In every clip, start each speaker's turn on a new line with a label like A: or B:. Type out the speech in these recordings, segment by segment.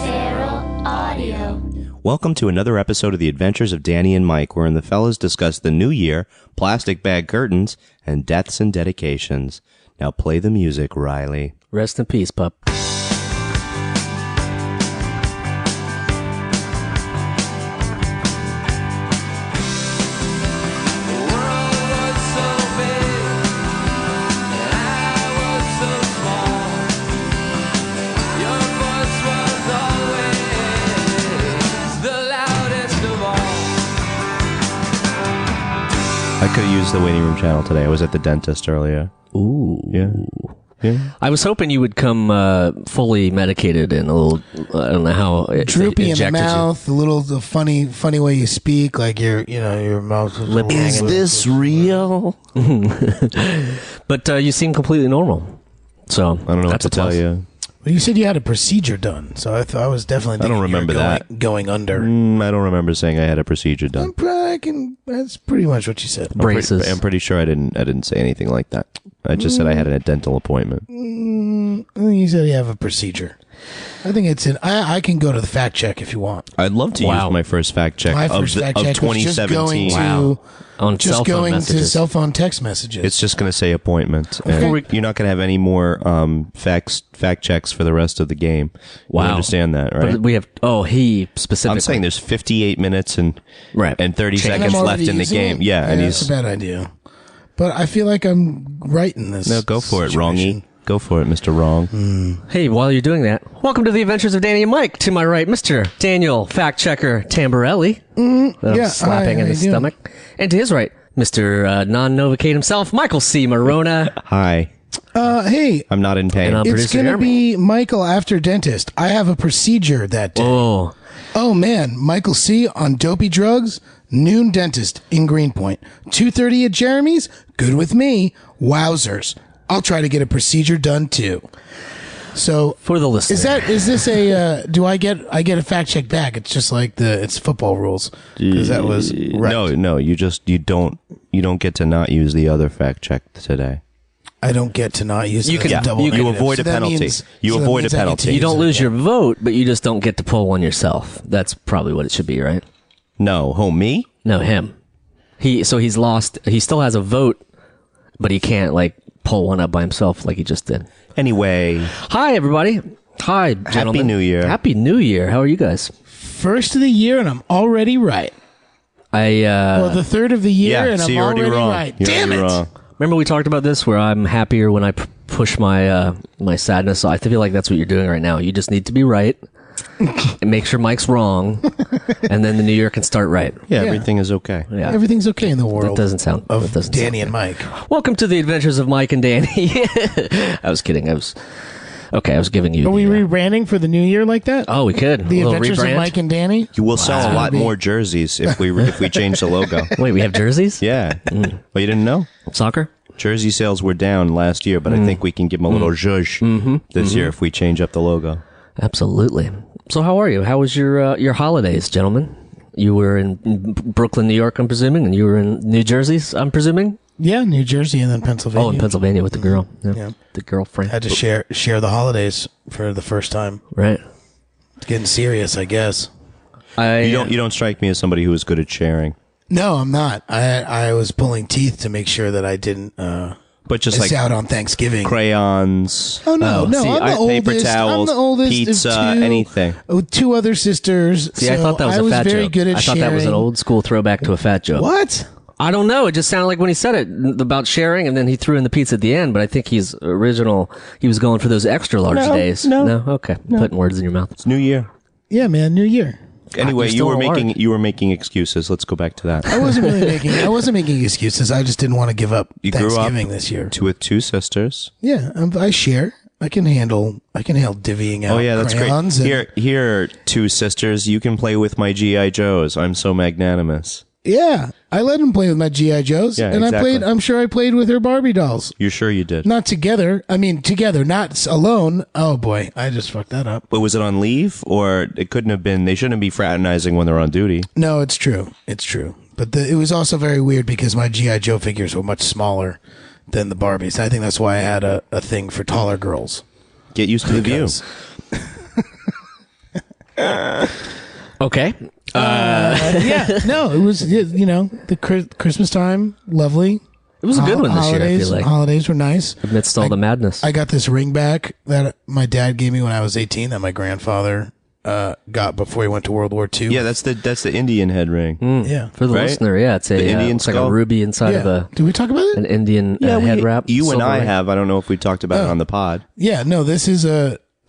A: Feral Audio.
B: Welcome to another episode of The Adventures of Danny and Mike, wherein the fellas discuss the new year, plastic bag curtains, and deaths and dedications. Now play the music, Riley.
C: Rest in peace, pup.
B: I could have used the waiting room channel today. I was at the dentist earlier.
C: Ooh.
B: Yeah.
C: I was hoping you would come fully medicated and a little, I don't know how.
D: Droopy in the
C: injected you.
D: mouth, the funny way you speak, like your mouth is
C: Lip hanging.
B: this real?
C: But you seem completely normal. So
B: I don't know what
C: that's
B: to
C: a
B: tell
C: plus.
B: you.
D: Well, you said you had a procedure done, so I was definitely.
B: I don't
D: thinking you were
B: remember
D: going under.
B: I don't remember saying I had a procedure done.
D: That's pretty much what you said.
C: Braces.
B: I'm pretty sure I didn't say anything like that. I just said I had a dental appointment.
D: You said you have a procedure. I think it's I can go to the fact check if you want.
B: I'd love to
C: Wow.
B: use my first fact check
D: My
B: of
D: first fact check was just
B: 2017.
D: going to
C: On cell phone
D: going to
C: messages.
D: cell phone text messages.
B: It's just going to say appointment.
D: Okay.
B: And you're not going to have any more fact checks for the rest of the game.
C: Wow.
B: You understand that, right?
C: But we have, he specifically.
B: I'm saying there's 58 minutes and
C: Right.
B: 30
D: And I'm
B: seconds
D: already
B: left in the
D: using
B: game.
D: it?
B: Yeah, and
D: that's
B: he's
D: a bad idea. But I feel like I'm right in this.
B: no, go for it,
D: situation.
B: Wrongy. Go for it, Mr. Wrong.
C: Hey, while you're doing that, welcome to the Adventures of Danny and Mike. To my right, Mr. Daniel Fact Checker Tamborelli. That I'm
D: Yeah,
C: slapping
D: hi,
C: in
D: how
C: his
D: you doing?
C: stomach. And to his right, Mr. Non-Novacate himself, Michael C. Marona.
B: Hi,
D: Hey,
B: I'm not in pain.
C: And I'm-
D: it's
C: Producer
D: going to
C: Jeremy.
D: be Michael after dentist. I have a procedure that day.
C: Oh,
D: Oh man, Michael C. on dopey drugs, noon dentist in Greenpoint. 2:30 at Jeremy's, good with me. Wowzers. I'll try to get a procedure done too. So
C: for the listener.
D: is this a do I get a fact check back? It's just like it's football rules. Because that was right.
B: No, you don't get to not use the other fact check today.
D: I don't get to not use
C: You
D: it.
C: can-
D: That's a double
C: you
D: negative.
B: avoid a
D: that
B: penalty.
D: means-
B: You
D: that
B: avoid
D: means
B: a
D: I get
B: penalty.
D: to
C: You
D: use
C: don't
D: it
C: lose
D: again.
C: your vote, but you just don't get to pull one yourself. That's probably what it should be, right?
B: No, me?
C: No, him. He's lost. He still has a vote, but he can't pull one up by himself like he just did.
B: Anyway,
C: Hi, everybody. Hi, gentlemen.
B: New Year.
C: Happy New Year. How are you guys?
D: First of the year and I'm already right. Well, the third of the year and
B: see,
D: I'm
B: you're already
D: already
B: wrong.
D: right.
B: You're
D: Damn
B: already
D: it.
B: wrong.
C: Remember we talked about this, where I'm happier when I push my my sadness. So I feel like that's what you're doing right now. You just need to be right and make sure Mike's wrong, and then the new year can start right.
B: Yeah, everything is okay.
C: Yeah,
D: Everything's okay in the world.
C: that doesn't sound.
D: of
C: that doesn't
D: Danny
C: sound
D: and Mike.
C: good. Welcome to the Adventures of Mike and Danny. I was kidding. I was giving you.
D: Are we
C: the,
D: rebranding for the new year like that?
C: oh, we could.
D: The
C: A little
D: Adventures
C: rebrand.
D: of Mike and Danny?
B: You will sell a
D: Wow.
B: lot more jerseys if we change the logo.
C: Wait, we have jerseys?
B: Yeah. Well, you didn't know?
C: Soccer?
B: Jersey sales were down last year, but I think we can give them a little zhuzh this year if we change up the logo.
C: Absolutely. So how are you? How was your holidays, gentlemen? You were in Brooklyn, New York, I'm presuming, and you were in New Jersey, I'm presuming?
D: Yeah, New Jersey and then Pennsylvania.
C: Oh, in Pennsylvania with the girl.
D: Yeah.
C: The girlfriend.
D: Had to share the holidays for the first time.
C: Right.
D: It's getting serious, I guess.
B: You don't strike me as somebody who is good at sharing.
D: No, I'm not. I was pulling teeth to make sure that I didn't
B: But just
D: miss
B: like
D: out on Thanksgiving.
B: crayons,
D: Oh no,
C: see,
D: I'm the
B: paper
D: oldest.
B: towels,
D: I'm the oldest
B: pizza,
D: of two,
B: anything.
D: With two other sisters.
C: See,
D: so
C: I thought that was
D: I
C: a
D: was
C: fat
D: very
C: joke.
D: good at
C: I thought
D: sharing.
C: that was an old school throwback to a fat joke.
D: What?
C: I don't know. It just sounded like when he said it about sharing, and then he threw in the pizza at the end. But I think he was going for those extra large
D: No,
C: days.
D: no.
C: Okay. Putting words in your mouth.
B: It's New Year.
D: Yeah, man, New Year.
B: Anyway,
C: you're
B: you
C: still
B: were
C: large.
B: making excuses. Let's go back to that.
D: I wasn't making excuses. I just didn't want to give up
B: You grew up
D: Thanksgiving this year.
B: with two sisters.
D: Yeah, I share. I can handle divvying out.
B: Oh yeah, that's great.
D: crayons and-
B: Here are two sisters. You can play with my GI Joes. I'm so magnanimous.
D: Yeah, I let him play with my GI Joes,
B: Yeah,
D: and
B: exactly.
D: I'm sure I played with her Barbie dolls.
B: You're sure you did?
D: Not together. I mean, together, not alone. Oh boy, I just fucked that up.
B: But was it on leave, or it couldn't have been? They shouldn't be fraternizing when they're on duty.
D: No, it's true. It's true. But it was also very weird because my GI Joe figures were much smaller than the Barbies. I think that's why I had a thing for taller girls.
B: Get used to the view.
D: Because-
C: Okay.
D: Yeah, no, it was the Christmas time, lovely.
C: It was a good one this year, I feel like.
D: Holidays were nice.
C: Amidst all the madness.
D: I got this ring back that my dad gave me when I was 18 that my grandfather got before he went to World War II.
B: Yeah, that's the Indian head ring.
D: Yeah.
C: For the
B: Right?
C: listener, yeah, it's
B: Indian
C: it's like
B: skull?
C: a ruby inside of
D: Yeah.
C: a
D: Did we talk about
C: an
D: it?
C: Indian head wrap.
B: You and
C: silver
B: I
C: ring.
B: have. I don't know if we talked about it on the pod.
D: Yeah, no, this is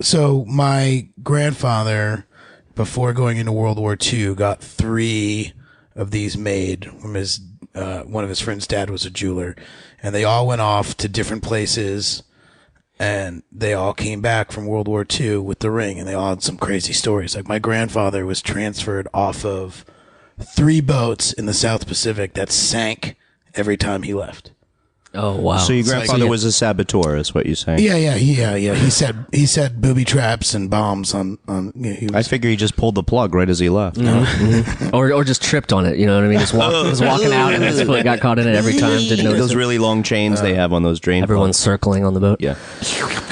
D: so my grandfather, before going into World War II, got 3 of these made from his, one of his friend's dad was a jeweler, and they all went off to different places, and they all came back from World War II with the ring, and they all had some crazy stories. Like my grandfather was transferred off of 3 boats in the South Pacific that sank every time he left.
C: Oh wow!
B: So your
C: It's
B: grandfather was a saboteur, is what you're saying?
D: Yeah. He set booby traps and bombs on. He was,
B: I figure he just pulled the plug right as he left.
C: or just tripped on it. You know what I mean? Just was walking out and his foot got caught in it every time. Didn't notice
B: Those
C: it.
B: really long chains they have on those drain
C: Everyone's
B: pumps.
C: circling on the boat.
B: Yeah.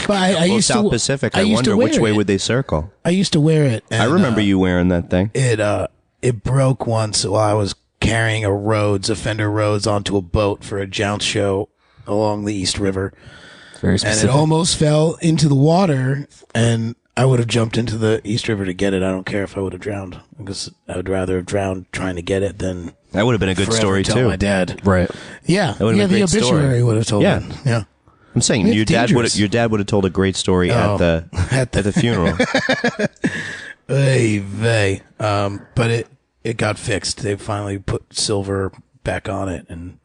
D: but I
B: Well,
D: used
B: South
D: to
B: Pacific. I
D: used to
B: wonder which
D: wear
B: way
D: it.
B: would they circle.
D: I used to wear it.
B: I
D: and,
B: remember you wearing that thing.
D: It broke once while I was carrying a Fender Rhodes onto a boat for a jounce show along the East River,
C: Very
D: and
C: specific.
D: it almost fell into the water, and I would have jumped into the East River to get it. I don't care if I would have drowned, because I would rather have drowned trying to get it than
B: That would have been a good
D: forever
B: story
D: tell
B: too.
D: my dad.
C: Right.
D: Yeah,
B: would've been a
D: the
B: great story.
D: obituary would have told
B: Yeah.
D: it. Yeah.
B: I'm saying
D: It's
B: your dad
D: dangerous.
B: would have told a great story at the funeral.
D: Hey, vey. But it got fixed. They finally put silver back on it and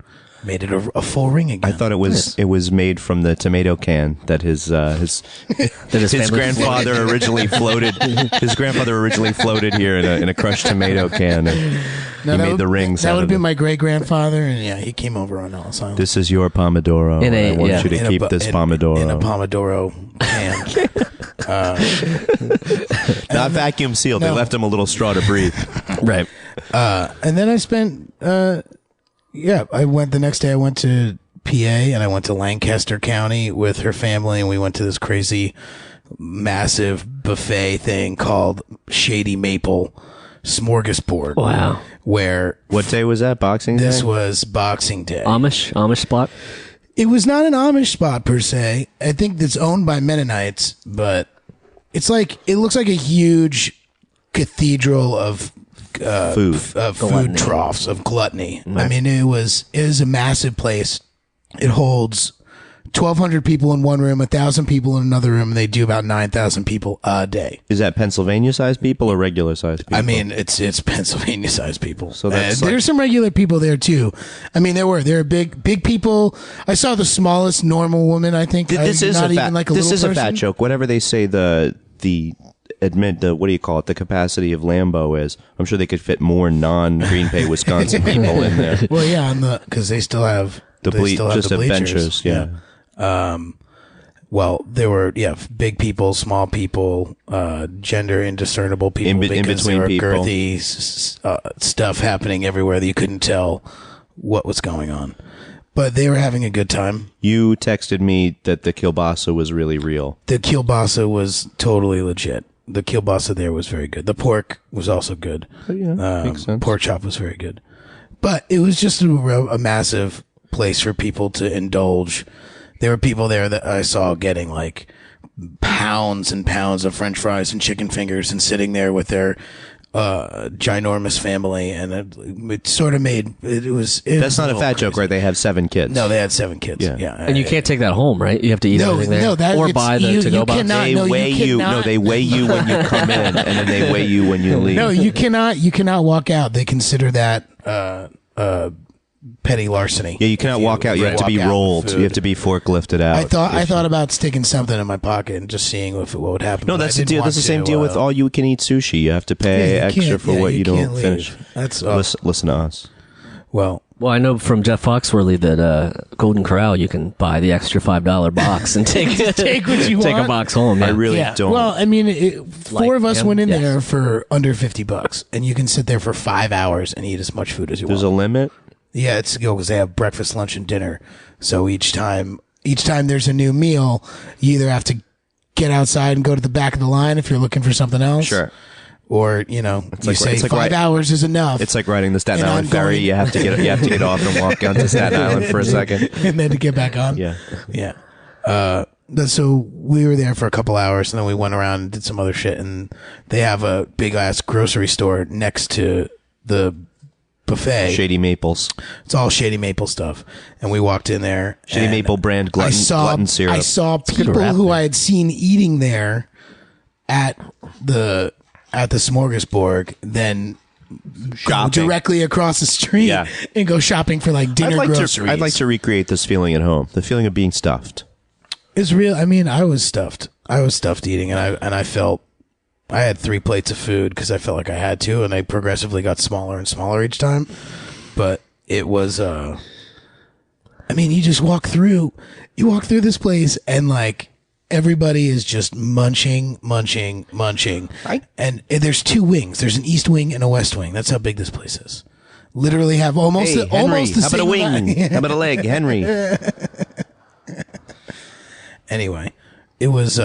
D: made it a full ring again.
B: I thought it was made from the tomato can that his
C: family
B: grandfather originally floated. His grandfather originally floated here in a crushed tomato can, and he made the rings.
D: That
B: out
D: would have
B: of
D: been
B: it.
D: my great grandfather, and yeah, he came over on Ellis Island.
B: This is your Pomodoro.
C: In a-
B: I want
C: yeah.
B: you to
D: In a
B: keep
D: bu-
B: this
D: in-
B: Pomodoro.
D: in a Pomodoro can.
B: Not vacuum sealed. They
D: No.
B: left him a little straw to breathe.
C: Right.
D: And then I spent, I went the next day. I went to PA and I went to Lancaster County with her family, and we went to this crazy, massive buffet thing called Shady Maple Smorgasbord.
C: Wow.
D: Where
B: What day was that? Boxing
D: this
B: Day?
D: was Boxing Day.
C: Amish spot.
D: It was not an Amish spot per se. I think it's owned by Mennonites, but it looks like a huge cathedral of
B: Food.
D: food troughs of gluttony. I mean, it is a massive place. It holds 1,200 people in one room, 1,000 people in another room, and they do about 9,000 people a day.
B: Is that Pennsylvania-sized people or regular-sized people?
D: I mean, it's Pennsylvania-sized people.
B: So that's like-
D: there's some regular people there too. I mean, there were big people. I saw the smallest normal woman. I think
B: This is
D: not
B: a
D: even
B: fat.
D: like a
B: This
D: little
B: is a fat
D: person.
B: joke. Whatever they say the what do you call it? The capacity of Lambeau is. I'm sure they could fit more non-Green Bay Wisconsin people in there.
D: Well, yeah, because they still have
B: The
D: they still have
B: just
D: the
B: the
D: bleachers.
B: benchers. Yeah.
D: Well, there were big people, small people, gender indiscernible people,
B: In
D: because
B: between
D: there were
B: people.
D: girthy stuff happening everywhere that you couldn't tell what was going on. But they were having a good time.
B: You texted me that the kielbasa was really real.
D: The kielbasa was totally legit. The kielbasa there was very good. The pork was also good.
B: Makes sense.
D: Pork chop was very good. But it was just a massive place for people to indulge. There were people there that I saw getting like pounds and pounds of French fries and chicken fingers and sitting there with their ginormous family, and it sort of made it was.
B: That's not a fat joke, right? They have 7 kids.
D: No, they had 7 kids.
B: Yeah.
D: Yeah,
C: And you can't take that home, right? You have to eat
D: No,
C: everything there,
D: no, that-
C: or
D: it's-
C: buy the
D: you
C: to-go box.
D: cannot-
B: They
D: no, you
B: weigh you. No,
D: cannot.
B: they weigh you when you come in, and then they weigh you when you leave.
D: No, you cannot walk out. They consider that petty larceny.
B: Yeah, you cannot walk out. You have to be
D: walk out with
B: rolled.
D: food.
B: You have to be forklifted out.
D: I thought about sticking something in my pocket and just seeing what would happen.
B: No,
D: but
B: that's
D: I
B: the
D: didn't
B: deal.
D: want
B: That's the same
D: to,
B: deal with all you can eat sushi. You have to pay
D: you
B: extra
D: can't-
B: for
D: yeah,
B: what you don't
D: can't leave.
B: finish.
D: That's
B: Listen to us.
D: well.
C: Well, I know from Jeff Foxworthy that Golden Corral, you can buy the extra $5 box and take
D: Take what you
C: take
D: want.
C: a box home.
B: I
C: Yeah.
B: really
D: Yeah.
B: don't.
D: Well, I mean, 4 of us
C: him?
D: went in
C: Yes.
D: there for under $50, and you can sit there for 5 hours and eat as much food as you
B: There's a
D: want.
B: limit.
D: Yeah, it's because they have breakfast, lunch, and dinner. So each time there's a new meal, you either have to get outside and go to the back of the line if you're looking for something else.
B: Sure.
D: or you
B: like-
D: say
B: it's like
D: 5 hours is enough.
B: It's like riding the Staten
D: And
B: Island
D: I'm
B: ferry.
D: going-
B: You have to get off and walk down to Staten Island for a second.
D: and then to get back on.
B: Yeah.
D: Yeah. So we were there for a couple hours, and then we went around and did some other shit. And they have a big ass grocery store next to the buffet.
B: Shady Maples.
D: It's all Shady Maple stuff. And we walked in there.
B: Shady
D: and
B: Maple brand glutton syrup.
D: I saw
C: good
D: people
C: rap
D: who
C: name.
D: I had seen eating there at the smorgasbord, then go
B: Shopping.
D: directly across the street
B: Yeah.
D: and go shopping for like dinner groceries.
B: I'd like to recreate this feeling at home. The feeling of being stuffed.
D: It's real. I mean, I was stuffed. I was stuffed eating, and I felt I had 3 plates of food because I felt like I had to, and they progressively got smaller and smaller each time. But it was, I mean, you just walk through this place, and like everybody is just munching. And there's 2 wings. There's an east wing and a west wing. That's how big this place is. Literally have almost
B: Hey, Henry,
D: almost the
B: how about a
D: same
B: wing?
D: amount-
B: How about a leg, Henry?
D: Anyway, it was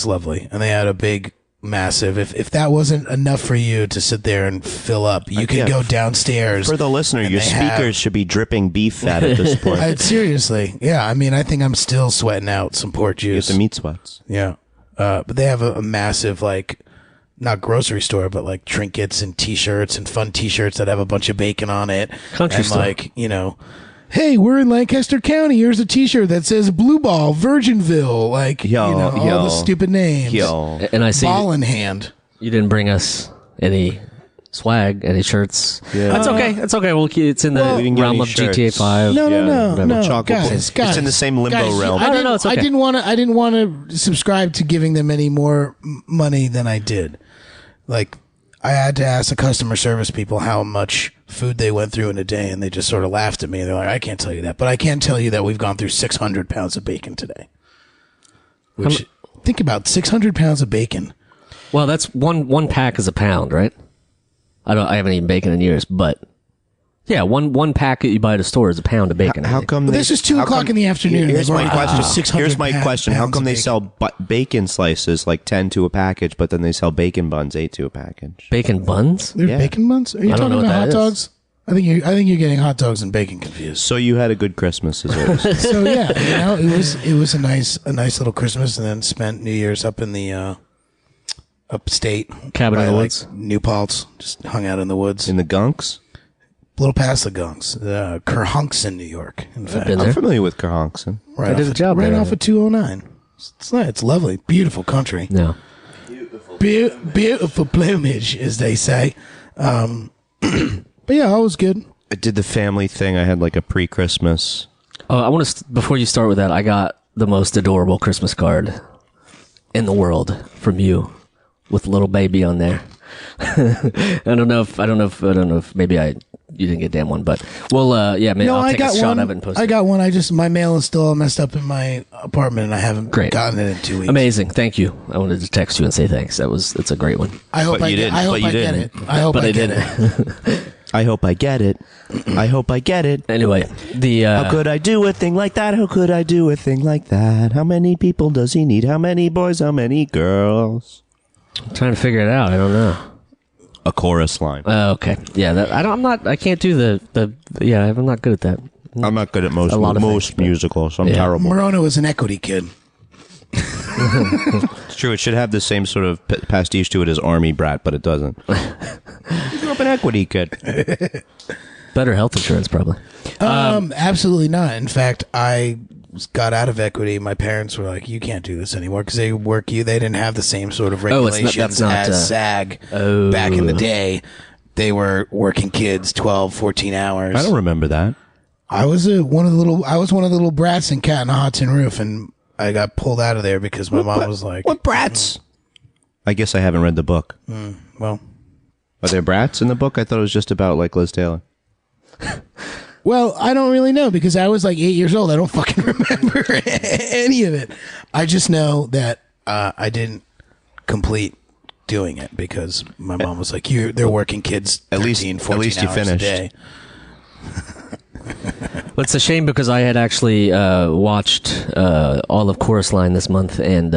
D: lovely, and they had a big, massive. If that wasn't enough for you to sit there and fill up, you could
B: yeah.
D: go downstairs.
B: For the listener, your
D: they
B: speakers
D: have-
B: should be dripping beef fat at this point.
D: Seriously, yeah. I mean, I think I'm still sweating out some pork
B: Get
D: juice.
B: the meat sweats.
D: Yeah, but they have a massive like. Not grocery store, but like trinkets and T-shirts and fun T-shirts that have a bunch of bacon on it.
C: Country
D: and
C: store.
D: like, hey, we're in Lancaster County. Here's a T-shirt that says Blue Ball, Virginville. Like, all the stupid names.
B: Yo.
C: And I see
D: Ball in hand.
C: you didn't bring us any swag, any shirts.
B: Yeah.
C: That's okay. That's okay. It's in the
B: We didn't get
C: realm
B: any
C: of GTA
B: shirts.
C: 5.
D: No,
B: Yeah,
D: no.
B: chocolate
D: Guys,
B: bar. It's in the same limbo
D: guys,
B: realm.
C: No, no, it's okay.
D: I didn't want to subscribe to giving them any more money than I did. Like, I had to ask the customer service people how much food they went through in a day, and they just sort of laughed at me. They're like, I can't tell you that, but I can tell you that we've gone through 600 pounds of bacon today. Which, think about 600 pounds of bacon.
C: Well, that's one pack is a pound, right? I haven't eaten bacon in years, but yeah, one pack that you buy at a store is a pound of bacon. I
B: How
C: think.
B: come?
D: But this is 2 o'clock in the afternoon.
B: Here's
D: They've
B: my
D: already gone through
B: question.
D: 600
B: Here's my question. How
D: pounds
B: come
D: of
B: they
D: bacon.
B: sell bacon slices like 10 to a package, but then they sell bacon buns 8 to a package?
C: Bacon buns?
D: There's
B: Yeah.
D: bacon buns? Are you
C: I don't
D: talking
C: know what
D: about hot
C: that is.
D: dogs? I think you're getting hot dogs and bacon confused.
B: So you had a good Christmas, is what you're saying.
D: So yeah, it was a nice little Christmas, and then spent New Year's up in the upstate
C: Cabin in
D: by,
C: the
D: like,
C: woods?
D: New Paltz. Just hung out in the woods,
B: In the gunks?
D: a little past the Gunks, Kerhonkson, New York. In fact,
C: been
B: I'm
C: there.
B: familiar with Kerhonkson.
D: right
C: I did
D: off
C: a job
D: right
C: there.
D: off of 209. It's nice. It's lovely, beautiful country,
C: No.
D: beautiful plumage, as they say. But yeah, all was good.
B: I did the family thing. I had like a pre-Christmas.
C: I want to before you start with that, I got the most adorable Christmas card in the world from you with a little baby on there. I don't know if maybe you didn't get a damn one, but well, yeah, maybe I'll
D: I
C: take
D: got
C: a shot
D: one.
C: of it and post
D: I
C: it.
D: got one. My mail is still all messed up in my apartment, and I haven't
C: Great.
D: gotten it in 2 weeks.
C: Amazing, thank you. I wanted to text you and say thanks. It's a great one.
D: I hope
B: But
D: I
B: you
D: get,
B: didn't.
D: I hope
B: But you
D: I get
B: didn't.
D: it. I hope
C: But
D: I
C: I
D: get
C: didn't.
D: it.
B: I hope I get it. I hope I get it.
C: Anyway, the
B: How could I do a thing like that? How could I do a thing like that? How many people does he need? How many boys? How many girls?
C: I'm trying to figure it out. I don't know.
B: A chorus line.
C: Okay, yeah, I can't do the yeah. I'm not good at that.
B: I'm not good at most
C: A lot of
B: most
C: things, but-
B: musicals. I'm
C: Yeah.
B: terrible.
D: Morona was an equity kid.
B: It's true. It should have the same sort of pastiche to it as Army Brat, but it doesn't. You grew up an equity kid.
C: Better health insurance, probably.
D: Absolutely not. In fact, I got out of equity. My parents were like, "You can't do this anymore," because they didn't have the same sort of
C: Oh, it's not-
D: regulations
C: that's not,
D: as SAG back in the day. They were working kids 12, 14 hours.
B: I don't remember that.
D: I was one of the little brats in Cat in a Hot Tin Roof, and I got pulled out of there because my mom was like,
B: What brats? I guess I haven't read the book.
D: "Well,
B: Are there brats in the book? I thought it was just about like Liz Taylor.
D: Well, I don't really know because I was like 8 years old. I don't fucking remember any of it. I just know that I didn't complete doing it because my mom was like, they're working kids
B: At
D: 13,
B: least-
D: 14
B: at least you
D: hours a
B: finished.
D: day."
C: Well, it's a shame because I had actually watched all of Chorus Line this month, and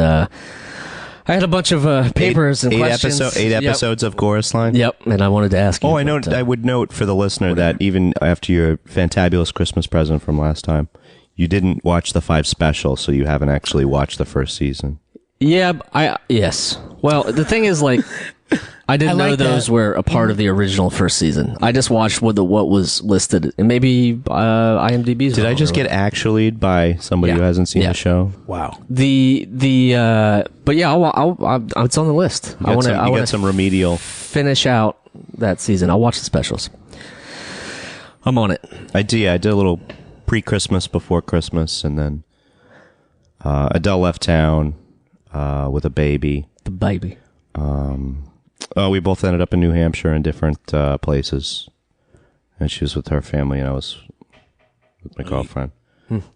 C: I had a bunch of papers and questions.
B: Eight
C: Yep.
B: episodes of Chorus Line.
C: Yep, and I wanted to ask you.
B: Oh, I know.
C: but,
B: I would note for the listener that even after your fantabulous Christmas present from last time, you didn't watch the 5 special, so you haven't actually watched the first season.
C: Yeah, yes. Well, the thing is, like, I didn't know
D: like
C: those
D: that.
C: were a part of the original first season. I just watched what was listed, and maybe IMDb's.
B: Did I just get actually'd by somebody
C: Yeah.
B: who hasn't seen
C: Yeah.
B: the show?
D: Wow.
C: but yeah, it's on the list. I want
B: You
C: to
B: got some remedial.
C: finish out that season. I'll watch the specials. I'm on it.
B: I did a little pre-Christmas, before Christmas, and then Adele left town with a baby.
C: The baby.
B: We both ended up in New Hampshire in different places. And she was with her family, and I was with my girlfriend.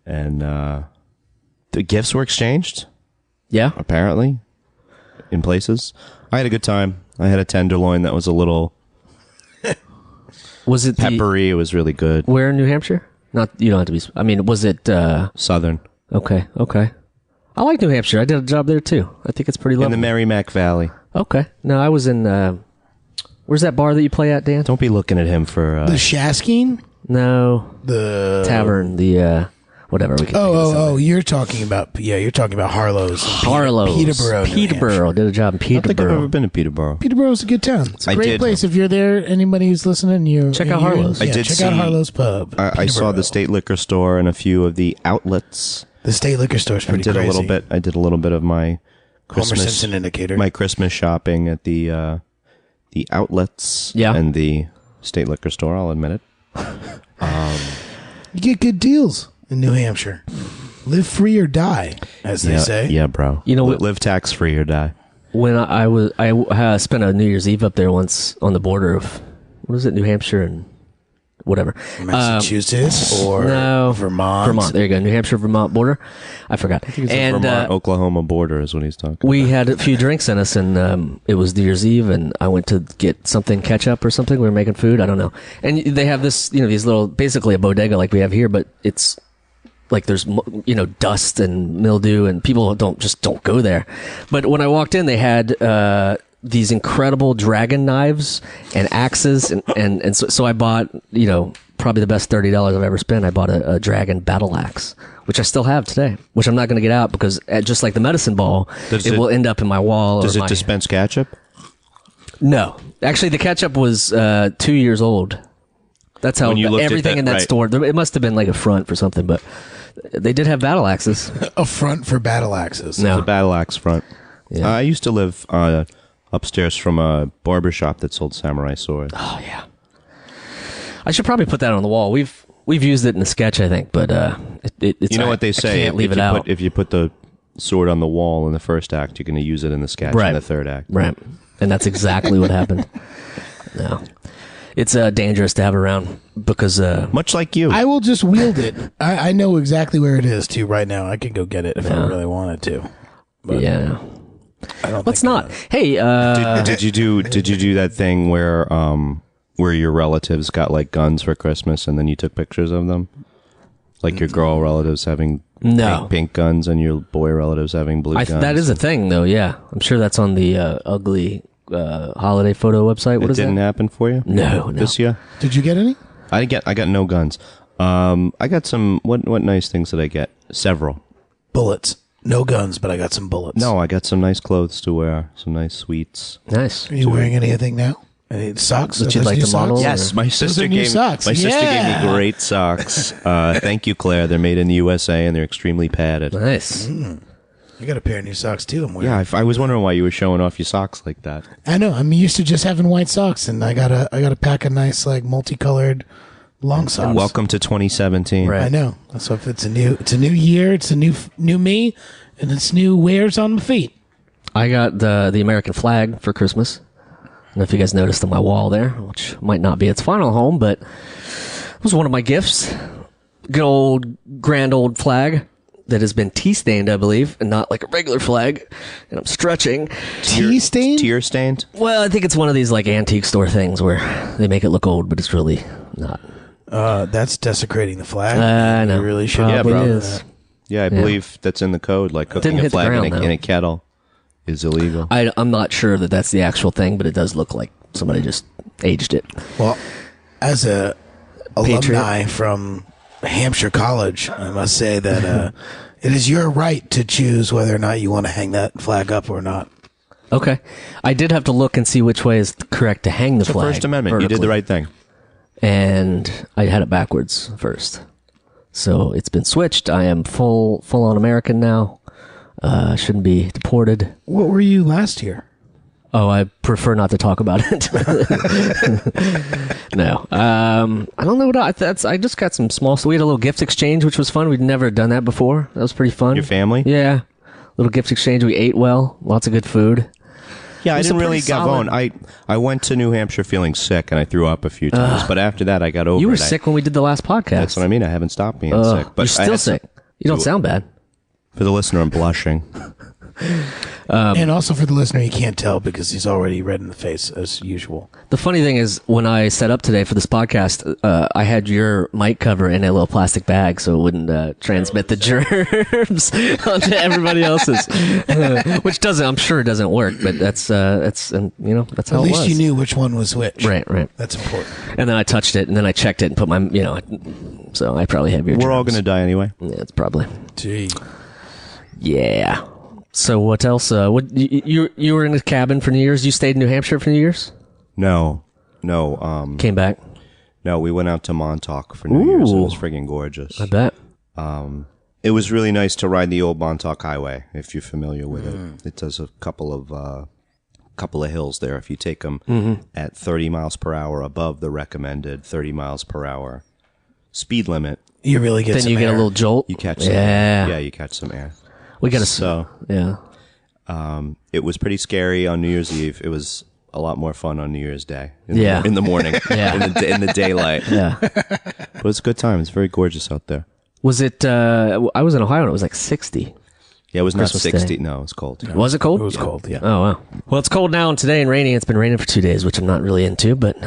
B: And the gifts were exchanged,
C: Yeah.
B: apparently, in places. I had a good time. I had a tenderloin that was a little
C: Was it
B: peppery. It was really good.
C: where in New Hampshire? Not you don't have to be. I mean, was it?
B: Southern.
C: Okay. I like New Hampshire. I did a job there too. I think it's pretty
B: In
C: lovely.
B: the Merrimack Valley.
C: Okay. No, I was in. Where's that bar that you play at, Dan?
B: Don't be looking at him for...
D: The Shaskeen?
C: No,
D: The
C: tavern. The whatever we can.
D: Oh, you're talking about Harlow's. in
C: Harlow's.
D: Peterborough. New
C: Peterborough. Did a job in
B: I don't think I've ever
C: Peterborough.
B: been to Peterborough.
D: Peterborough's a good town. It's a
B: I
D: great
B: did.
D: place. If you're there, anybody who's listening,
C: Check out Harlow's.
B: I
D: Yeah,
B: did
D: check out
B: see-
D: Harlow's Pub.
B: I saw
D: Peterborough.
B: the state liquor store and a few of the outlets.
D: The state liquor store's
B: I
D: pretty
B: did
D: crazy.
B: I did a little bit of my
D: Homer
B: Christmas
D: Simpson indicator.
B: my Christmas shopping at the outlets
C: Yeah.
B: and the state liquor store. I'll admit it.
D: You get good deals in New Hampshire. Live free or die, as they say.
B: Yeah, bro.
C: You know what-
B: live tax free or die.
C: When I spent a New Year's Eve up there once on the border of what is it, New Hampshire and whatever.
D: Massachusetts or
C: No,
D: Vermont.
C: Vermont. There you go. New Hampshire, Vermont border. I forgot.
B: It's a Vermont, Oklahoma border is what he's talking.
C: we had a few drinks in us, and it was New Year's Eve, and I went to get something ketchup or something. We were making food. I don't know. And they have this, these little, basically a bodega like we have here, but it's like there's dust and mildew, and people don't go there. But when I walked in, they had these incredible dragon knives and axes, and so I bought probably the best $30 I've ever spent. I bought a dragon battle axe, which I still have today, which I'm not going to get out because just like the medicine ball, it will end up in my wall.
B: Does
C: or
B: it
C: my,
B: dispense ketchup?
C: No, actually, the ketchup was 2 years old. That's how
B: When you looked at
C: everything
B: that,
C: in that
B: right.
C: store. It must have been like a front for something, but they did have battle axes.
D: A front for battle axes.
C: No.
B: The battle axe front.
C: Yeah.
B: I used to live upstairs from a barber shop that sold samurai swords.
C: Oh yeah, I should probably put that on the wall. We've used it in a sketch, I think, but it's
B: You know what they say?
C: I can't leave
B: if
C: it
B: you
C: out.
B: if you put the sword on the wall in the first act, you're going to use it in the sketch
C: Right.
B: in the third act.
C: Right, and that's exactly what happened. No, it's dangerous to have around because
B: Much like you.
D: I will just wield it. I know exactly where it is too right now. I could go get it if I really wanted to. But
C: yeah.
D: I don't.
C: Let's
D: think
C: not. Hey,
B: did you do that thing where your relatives got like guns for Christmas and then you took pictures of them? Like your girl relatives having
C: No.
B: pink guns and your boy relatives having blue guns.
C: that is a thing, though. Yeah, I'm sure that's on the ugly holiday photo website. What
B: it
C: is
B: didn't
C: that?
B: happen for you?
C: No.
B: This year?
D: Did you get any?
B: I got no guns. I got some. What nice things did I get? Several.
D: Bullets. No guns, but I got some bullets.
B: No, I got some nice clothes to wear. Some nice sweets.
C: Nice.
D: Are you wearing anything now? Any socks?
C: Would
D: Are
C: you
D: those
C: like
D: new
C: the model?
D: socks?
B: Yes, my sister
D: are new
B: gave
D: socks.
B: my sister gave
D: Yeah.
B: me great socks. Thank you, Claire. They're made in the USA and they're extremely padded.
C: Nice.
D: I got a pair of new socks too. I'm wearing.
B: Yeah, I was wondering why you were showing off your socks like that.
D: I know. I'm used to just having white socks, and I got a pack of nice like multicolored long socks.
B: Welcome to 2017.
C: Right.
D: I know. So if it's a new year, it's a new me, and it's new wears on my feet.
C: I got the American flag for Christmas. I don't know if you guys noticed on my wall there, which might not be its final home, but it was one of my gifts. Good old, grand old flag that has been tea stained, I believe, and not like a regular flag. And I'm stretching.
D: Tea stain?
B: Tear stained?
C: Well, I think it's one of these like antique store things where they make it look old, but it's really not.
D: That's desecrating the flag.
C: I know.
D: You really should.
C: Probably
B: bro.
C: is.
B: Yeah, I believe that's in the code. Like cooking
C: Didn't
B: a
C: hit the
B: flag
C: ground,
B: in
C: though.
B: a kettle is illegal.
C: I'm not sure that that's the actual thing, but it does look like somebody just aged it.
D: Well, as a
C: Patriot.
D: alumni from Hampshire College, I must say that it is your right to choose whether or not you want to hang that flag up or not.
C: Okay. I did have to look and see which way is correct to hang the
B: The
C: flag.
B: First Amendment. You did the
C: vertically.
B: right thing.
C: And I had it backwards first. So it's been switched. I am full on American now. Shouldn't be deported.
D: What were you last year?
C: Oh, I prefer not to talk about it. No. I don't know what I just got some small. So we had a little gift exchange, which was fun. We'd never done that before. That was pretty fun.
B: Your family?
C: Yeah. Little gift exchange. We ate well. Lots of good food.
B: Yeah, I
C: was
B: didn't
C: a
B: really
C: pretty
B: get
C: solid-
B: on. I went to New Hampshire feeling sick, and I threw up a few times. But after that, I got over it.
C: You were
B: I-
C: sick when we did the last podcast.
B: That's what I mean. I haven't stopped being
C: Ugh,
B: sick. But
C: you're
B: I
C: still
B: had some-
C: sick. You don't sound bad.
B: For the listener, I'm blushing.
D: And also for the listener, you can't tell because he's already red in the face as usual.
C: The funny thing is, when I set up today for this podcast, I had your mic cover in a little plastic bag so it wouldn't transmit the germs onto everybody else's. Which doesn't, I'm sure it doesn't work, but that's how
D: At
C: it was.
D: least you knew which one was which.
C: Right.
D: That's important.
C: And then I touched it, and then I checked it and put my, so I probably have your
B: We're all
C: germs.
B: going to die anyway.
C: Yeah, it's probably.
D: Gee.
C: Yeah. So what else? What you were in a cabin for New Year's? You stayed in New Hampshire for New Year's?
B: No.
C: Came back?
B: No, we went out to Montauk for New Year's. It
C: Ooh.
B: was friggin' gorgeous.
C: I bet.
B: It was really nice to ride the old Montauk Highway, if you're familiar with it. It does a couple of hills there. If you take them at 30 miles per hour above the recommended 30 miles per hour speed limit,
D: You really get
C: Then
D: some
C: you get a
D: air.
C: little jolt.
B: you catch some
C: Yeah.
B: air. Yeah, you catch some air.
C: We got to.
B: So
C: Yeah.
B: it was pretty scary on New Year's Eve. It was a lot more fun on New Year's Day.
C: Yeah.
B: In the morning.
C: Yeah.
B: In the daylight.
C: Yeah.
B: But it's a good time. It's very gorgeous out there.
C: Was it? I was in Ohio and it was like 60.
B: Yeah, it was
C: Christmas
B: not 60.
C: Day.
B: No, it was cold.
C: Was it cold?
D: It was cold, yeah.
C: Oh wow. Well, it's cold now and today and raining. It's been raining for 2 days, which I'm not really into. But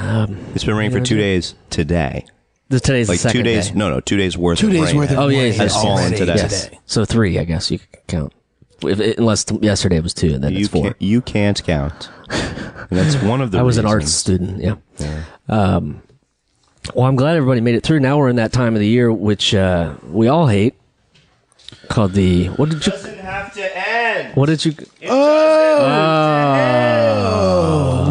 B: It's been raining for 2 days today.
C: today's
B: Like
C: the second
B: 2 days.
C: day.
B: No, 2 days worth
D: 2
B: of
D: days
B: rain.
D: worth of
C: Oh, yeah,
D: rain
C: yeah,
D: has
B: yeah.
D: fallen
B: Fallen today.
D: today.
C: So 3, I guess you could count. Unless yesterday was 2, and then
B: You
C: it's 4.
B: can't, you can't count. And that's one of the
C: I was an arts
B: reasons.
C: student. Yeah. Well, I'm glad everybody made it through. Now we're in that time of the year which we all hate, called the what did you?
B: Doesn't have to end.
C: What did you?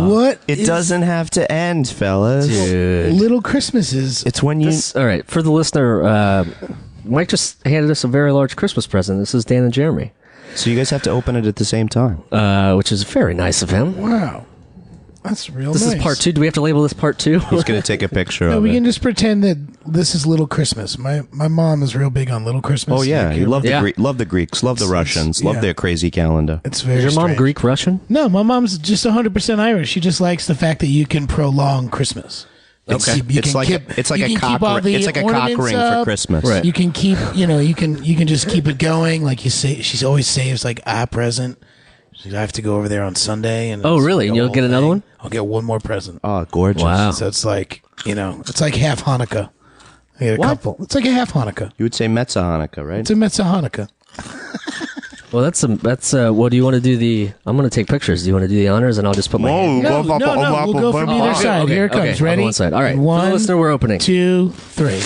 D: What?
B: It doesn't have to end, fellas.
C: Dude.
D: Little Christmases.
B: It's when you.
C: All right, for the listener, Mike just handed us a very large Christmas present. This is Dan and Jeremy,
B: So you guys have to open it at the same time.
C: which is very nice of him.
D: Wow. That's real
C: This
D: nice.
C: is part 2. Do we have to label this part 2?
B: He's gonna take a picture
D: No,
B: of
D: we
B: it.
D: can just pretend that this is Little Christmas. My mom is real big on Little Christmas.
B: Oh yeah, you love the
C: Yeah.
B: love the Greeks, love the Russians, love
D: yeah.
B: their crazy calendar.
D: It's very
C: Is your mom
D: strange.
C: Greek Russian?
D: No, my mom's just 100% Irish. She just likes the fact that you can prolong Christmas.
B: Okay.
D: You
B: It's
D: can
B: like
D: keep-
B: it's like
D: you
B: a
D: can
B: cock
D: keep all
B: ring.
D: the
B: It's like a cock
D: ornaments
B: ring for
D: up.
B: Christmas.
C: Right.
D: You can keep, you can just keep it going. Like you say, she always saves like a present. She's, I have to go over there on Sunday, and
C: Oh,
D: it's
C: really?
D: the
C: And you'll
D: whole
C: get another
D: thing.
C: one?
D: I'll get one more present.
B: Oh, gorgeous.
C: Wow.
D: So it's like it's like half Hanukkah. I get a
C: What?
D: couple. It's like a half Hanukkah.
B: You would say Metzah Hanukkah, right?
D: It's a Metzah Hanukkah.
C: Well, that's what do you want to do? I'm going to take pictures. Do you want to do the honors, and I'll just put my hand.
D: No, we'll go from either side.
C: Okay,
D: Here it
C: okay,
D: comes.
C: on
D: Ready?
C: one side. All right. For the
D: One,
C: listener, we're opening.
D: 2, 3.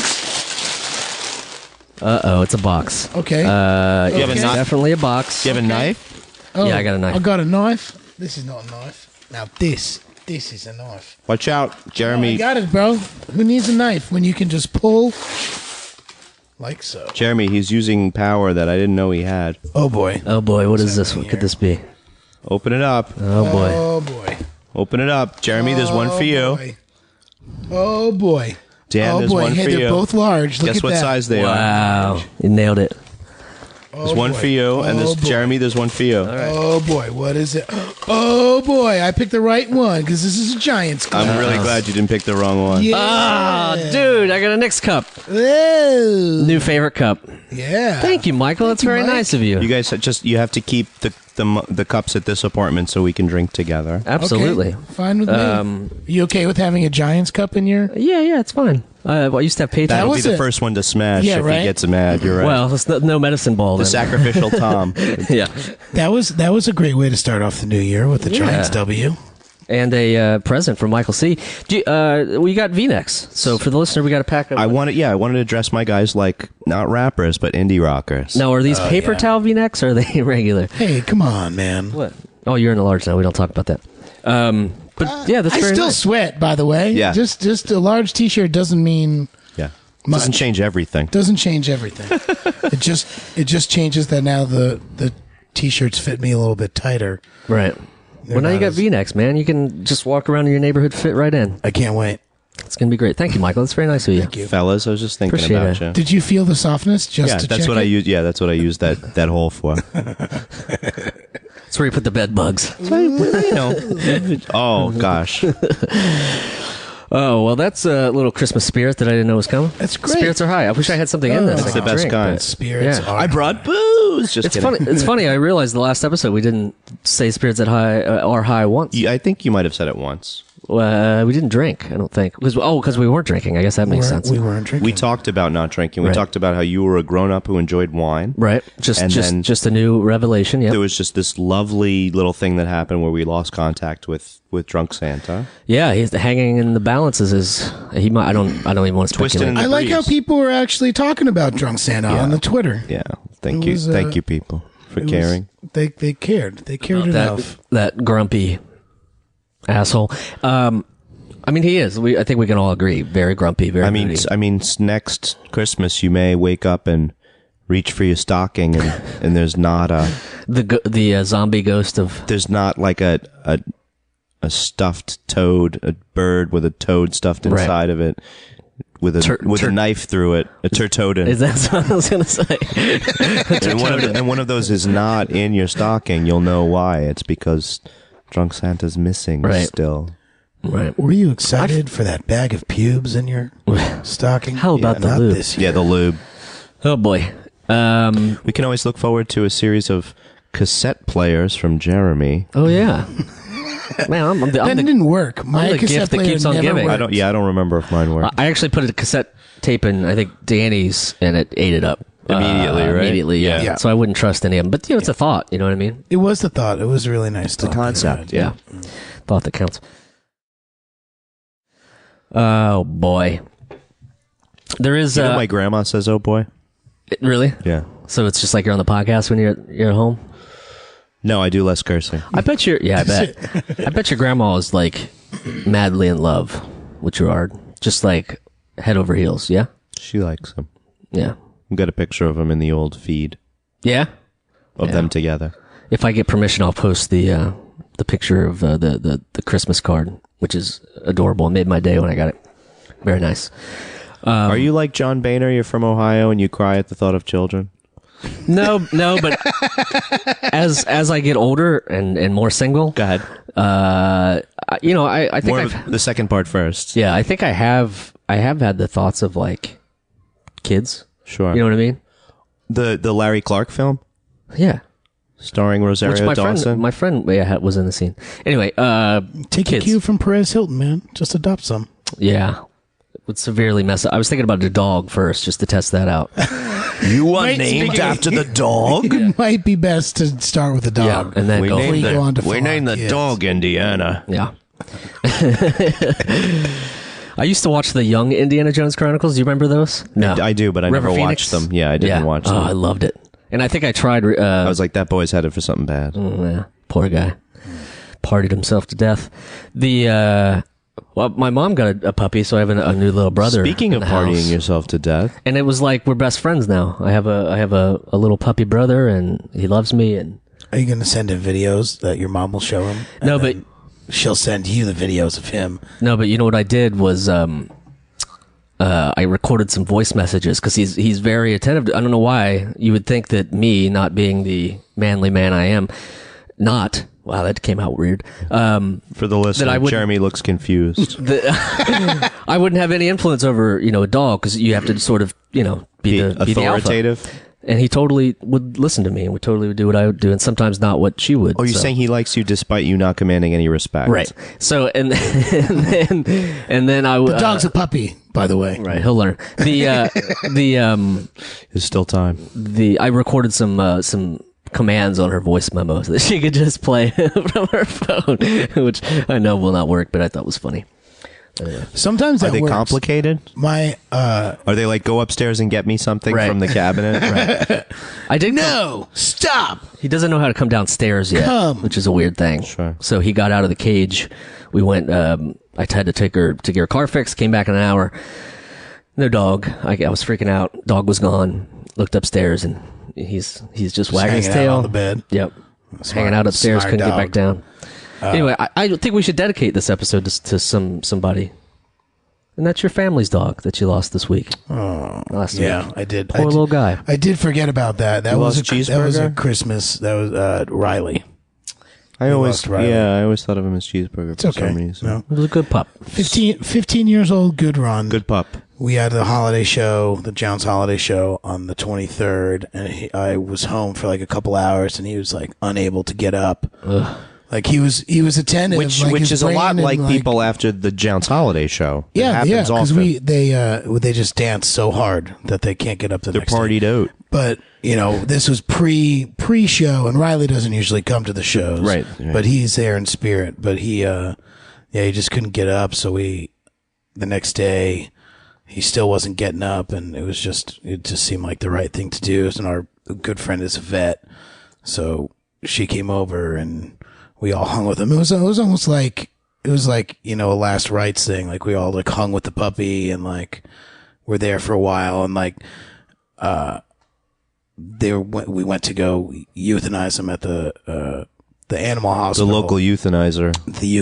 C: It's a box.
D: Okay.
B: You have a
C: It's
B: knife?
C: definitely a box.
B: You have a knife?
C: yeah, I got a knife.
D: I got a knife. This is not a knife. Now this is a knife.
B: Watch out,
D: I
B: Jeremy.
D: got it, bro. Who needs a knife when you can just pull like so?
B: Jeremy, he's using power that I didn't know he had.
D: Oh boy.
C: Oh boy, what is this? What could this be?
B: Open it up.
C: Oh boy.
D: Oh boy.
B: Open it up, Jeremy. There's one for you.
D: Boy. Oh boy.
B: Dan,
D: oh
B: there's
D: boy.
B: one
D: Hey,
B: for
D: they're
B: you.
D: both large. Look
B: Guess
D: at
B: what
D: that.
B: size they are?
C: Wow, you nailed it.
D: Oh,
B: There's one
D: boy.
B: for you, and there's
D: Oh, boy.
B: Jeremy. There's one for you.
D: Oh boy, what is it? Oh boy, I picked the right one because this is a Giants club.
B: I'm really glad you didn't pick the wrong one.
D: Yeah.
C: Ah, dude, I got a Knicks cup.
D: Oh.
C: New favorite cup.
D: Yeah.
C: Thank you, Michael. That's
D: you,
C: very
D: Mike.
C: nice of you.
B: You guys you have to keep the cups at this apartment so we can drink together.
C: Absolutely.
D: Okay, fine with me. You okay with having a Giants cup in your?
C: Yeah, it's fine. I used to have Patreon.
B: That'll be
D: was
B: the
D: it.
B: first one to smash
D: Yeah,
B: if
D: right?
B: he gets mad. You're right.
C: Well, it's no medicine ball.
B: the
C: Then.
B: sacrificial Tom.
C: Yeah,
D: That was a great way to start off the new year with the Giants W.
C: and a present from Michael C. We got V-necks. So for the listener, we got a pack of.
B: I wanted to dress my guys like not rappers but indie rockers.
C: Now, are these paper towel V-necks or are they regular?
D: Hey, come on, man.
C: What? Oh, you're in the large now. We don't talk about that. But yeah, that's
D: I
C: very
D: still
C: nice.
D: sweat, by the way.
B: Yeah.
D: Just a large T-shirt doesn't mean
B: Yeah,
D: much.
B: doesn't change everything.
D: Doesn't change everything. it just changes that now the T-shirts fit me a little bit tighter.
C: Right. Well, now you
D: not
C: got
D: as-
C: V-necks, man. You can just walk around in your neighborhood, fit right in.
D: I can't wait.
C: It's gonna be great. Thank you, Michael. That's very nice of you.
D: Thank you.
B: Fellas, I was just thinking
C: Appreciate
B: about
C: it.
B: you.
D: Did you feel the softness? Just
B: Yeah,
D: to
B: that's
D: check
B: what I
D: it?
B: use. Yeah, that's what I use that hole for.
C: That's where you put the bed bugs.
B: You know. Oh gosh.
C: Oh, well, that's a little Christmas spirit that I didn't know was coming.
D: That's great.
C: Spirits are high. I wish I had something in this.
B: That's
C: I
B: the
C: could
B: best
C: drink,
B: kind.
C: but-
D: Spirits
C: Yeah.
D: are.
B: I brought booze. Just
C: It's
B: kidding.
C: funny. It's funny. I realized the last episode we didn't say spirits at high are high once.
B: I think you might have said it once.
C: We didn't drink. I don't think because we weren't drinking. I guess that makes sense.
D: We weren't drinking.
B: We talked about not drinking. We
C: Right.
B: talked about how you were a grown-up who enjoyed wine.
C: Right.
B: And then-
C: Just a new revelation. Yeah.
B: There was just this lovely little thing that happened where we lost contact with Drunk Santa.
C: Yeah. He's hanging in the balances. Is he might? I don't even want to
B: Twisted
C: speculate.
B: in the
D: I like how
B: breeze.
D: people are actually talking about Drunk Santa on the Twitter.
B: Yeah. Thank
D: It
B: you.
D: was,
B: Thank you, people, for
D: It was-
B: caring.
D: They cared. They cared enough.
C: that grumpy asshole. I mean, he is. I think we can all agree. Very grumpy. Very. moody.
B: Next Christmas you may wake up and reach for your stocking and there's not
C: the zombie ghost of.
B: there's not like a stuffed toad, a bird with a toad stuffed
C: Right.
B: inside of it with a knife through it, a turtodin.
C: Is that what I was going to say?
B: and one of those is not in your stocking. You'll know why. It's because Drunk Santa's missing
C: Right.
B: still.
C: Right.
D: Were you excited for that bag of pubes in your stocking?
C: How about the
D: Not
C: lube?
D: this year.
B: Yeah, the lube.
C: Oh boy.
B: We can always look forward to a series of cassette players from Jeremy.
C: Oh yeah. Man, I'm
D: That
C: the
D: didn't work. My
C: the
D: cassette
C: gift that
D: player
C: keeps on
D: never
C: giving.
D: worked.
B: I don't remember if mine worked.
C: I actually put a cassette tape in, I think, Danny's, and it ate it up.
B: Immediately, right?
C: Immediately, yeah.
B: Yeah.
C: So I wouldn't trust any of them. But, you know, it's a thought. You know what I mean?
D: It was the thought. It was a really nice thought.
B: concept.
C: Yeah. Thought that counts. Oh, boy. There is...
B: You know my grandma says, "Oh boy."
C: Really?
B: Yeah.
C: So it's just like you're on the podcast when you're at home?
B: No, I do less cursing.
C: I bet I bet. I bet your grandma is, like, madly in love with Gerard. Just, like, head over heels, yeah?
B: She likes him.
C: Yeah.
B: I've got a picture of him in the old feed
C: Yeah?
B: of them together.
C: If I get permission, I'll post the picture of the Christmas card, which is adorable. It made my day when I got it. Very nice.
B: Are you like John Boehner? You're from Ohio and you cry at the thought of children?
C: No, but as I get older and more single,
B: Go ahead.
C: you know, I think
B: More
C: I've,
B: of the second part first.
C: yeah, I think I have had the thoughts of like kids.
B: Sure.
C: You know what I mean?
B: The Larry Clark film
C: Yeah.
B: starring Rosario
C: Which my
B: Dawson.
C: friend was in the scene. Anyway,
D: Take
C: kids.
D: a cue from Perez Hilton, man. Just adopt some.
C: Yeah. It would severely mess up. I was thinking about a dog first, just to test that out.
B: You are
D: Wait,
B: named
D: speaking-
B: after the dog.
D: It might be best to start with the dog.
C: Yeah, and then go.
D: named go on to
B: we
D: full
B: named
D: on
B: the
D: kids.
B: dog Indiana.
C: Yeah. I used to watch the Young Indiana Jones Chronicles. Do you remember those? No,
B: I do, but I
C: River
B: never
C: Phoenix?
B: watched them. Yeah, I didn't watch them.
C: Oh, I loved it, and I think I tried.
B: I was like, that boy's headed for something bad.
C: Yeah, poor guy, partied himself to death. Well, my mom got a puppy, so I have a new little brother.
B: Speaking
C: in
B: of
C: the
B: partying
C: house.
B: yourself to death,
C: And it was like we're best friends now. I have a little puppy brother, and he loves me. And
D: Are you going to send him videos that your mom will show him? And
C: No, but-
D: then she'll send you the videos of him.
C: no, but you know what I did was I recorded some voice messages because he's very attentive. I don't know why you would think that me, not being the manly man I am, not. Wow, that came out weird.
B: for the listener,
C: I wouldn't-
B: Jeremy looks confused.
C: I wouldn't have any influence over a dog because you have to sort of be the alpha.
B: authoritative.
C: and he totally would listen to me and would totally do what I would do, and sometimes not what she would.
B: Oh, you're
C: so.
B: saying he likes you despite you not commanding any respect.
C: Right. So and then I would.
D: The dog's a puppy, by the way.
C: Right, he'll learn.
B: There's still time.
C: I recorded some commands on her voice memo so that she could just play from her phone, which I know will not work, but I thought was funny.
D: Sometimes that
B: Are they
D: works.
B: complicated?
D: My
B: Are they like, go upstairs and get me something
C: Right.
B: from the cabinet? Right.
C: I did
D: no, stop.
C: He doesn't know how to come downstairs yet,
D: Come.
C: which is a weird thing.
B: Sure.
C: So he got out of the cage. We went. I had to take her to get her car fixed. Came back in an hour. No dog. I was freaking out. Dog was gone. Looked upstairs and he's just wagging his
D: hanging out
C: tail
D: on the bed.
C: Yep. Hanging out upstairs.
D: smart
C: Couldn't get
D: dog.
C: back down. Anyway, I think we should dedicate this episode to somebody. And that's your family's dog that you lost this week. Last
D: Yeah,
C: week.
D: I did.
C: Poor little guy.
D: I did forget about that. That
B: You
D: was
B: lost
D: that was a
B: Cheeseburger?
D: Christmas. That was Riley.
B: I
D: lost Riley.
B: I always thought of him as Cheeseburger
D: It's
B: for
D: okay.
B: some reason.
D: No.
C: It was a good pup.
D: 15 years old. Good run.
B: Good pup.
D: We had the holiday show, the Jones holiday show on the 23rd, and I was home for like a couple hours, and he was like unable to get up. Like he was attentive,
B: Which
D: like
B: which
D: his
B: is a lot
D: brain and,
B: like people after the Jounce holiday show. It
D: Yeah,
B: happens
D: because
B: often.
D: they just dance so hard that they can't get up the
B: They're
D: next day.
B: partied out.
D: But this was pre-show, and Riley doesn't usually come to the shows,
B: Right.
D: But he's there in spirit. But he just couldn't get up. So the next day, he still wasn't getting up, and it just seemed like the right thing to do. And our good friend is a vet, so she came over and we all hung with him. It was almost like a last rites thing. Like we all like hung with the puppy and like were there for a while, and like we went to go euthanize him at the animal
B: The
D: hospital.
B: local euthanizer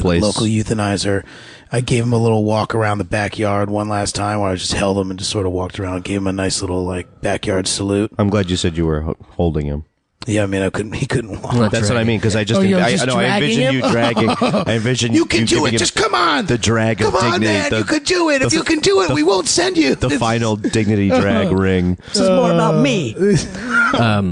B: place.
D: Local euthanizer. I gave him a little walk around the backyard one last time where I just held him and just sort of walked around, gave him a nice little like backyard salute.
B: I'm glad you said you were holding him.
D: Yeah, I mean, he couldn't walk.
C: Not
B: That's what I mean, because I just,
D: Oh, you're
B: I
D: just
B: know, I
D: dragging
B: envision
D: him?
B: you dragging. I envision
D: You can do
B: giving
D: it.
B: him
D: Just come on.
B: the drag
D: Come
B: of
D: on,
B: dignity.
D: man.
B: the,
D: You could do it. If you can do it, we won't send you.
B: the final dignity drag ring.
C: This is more about me.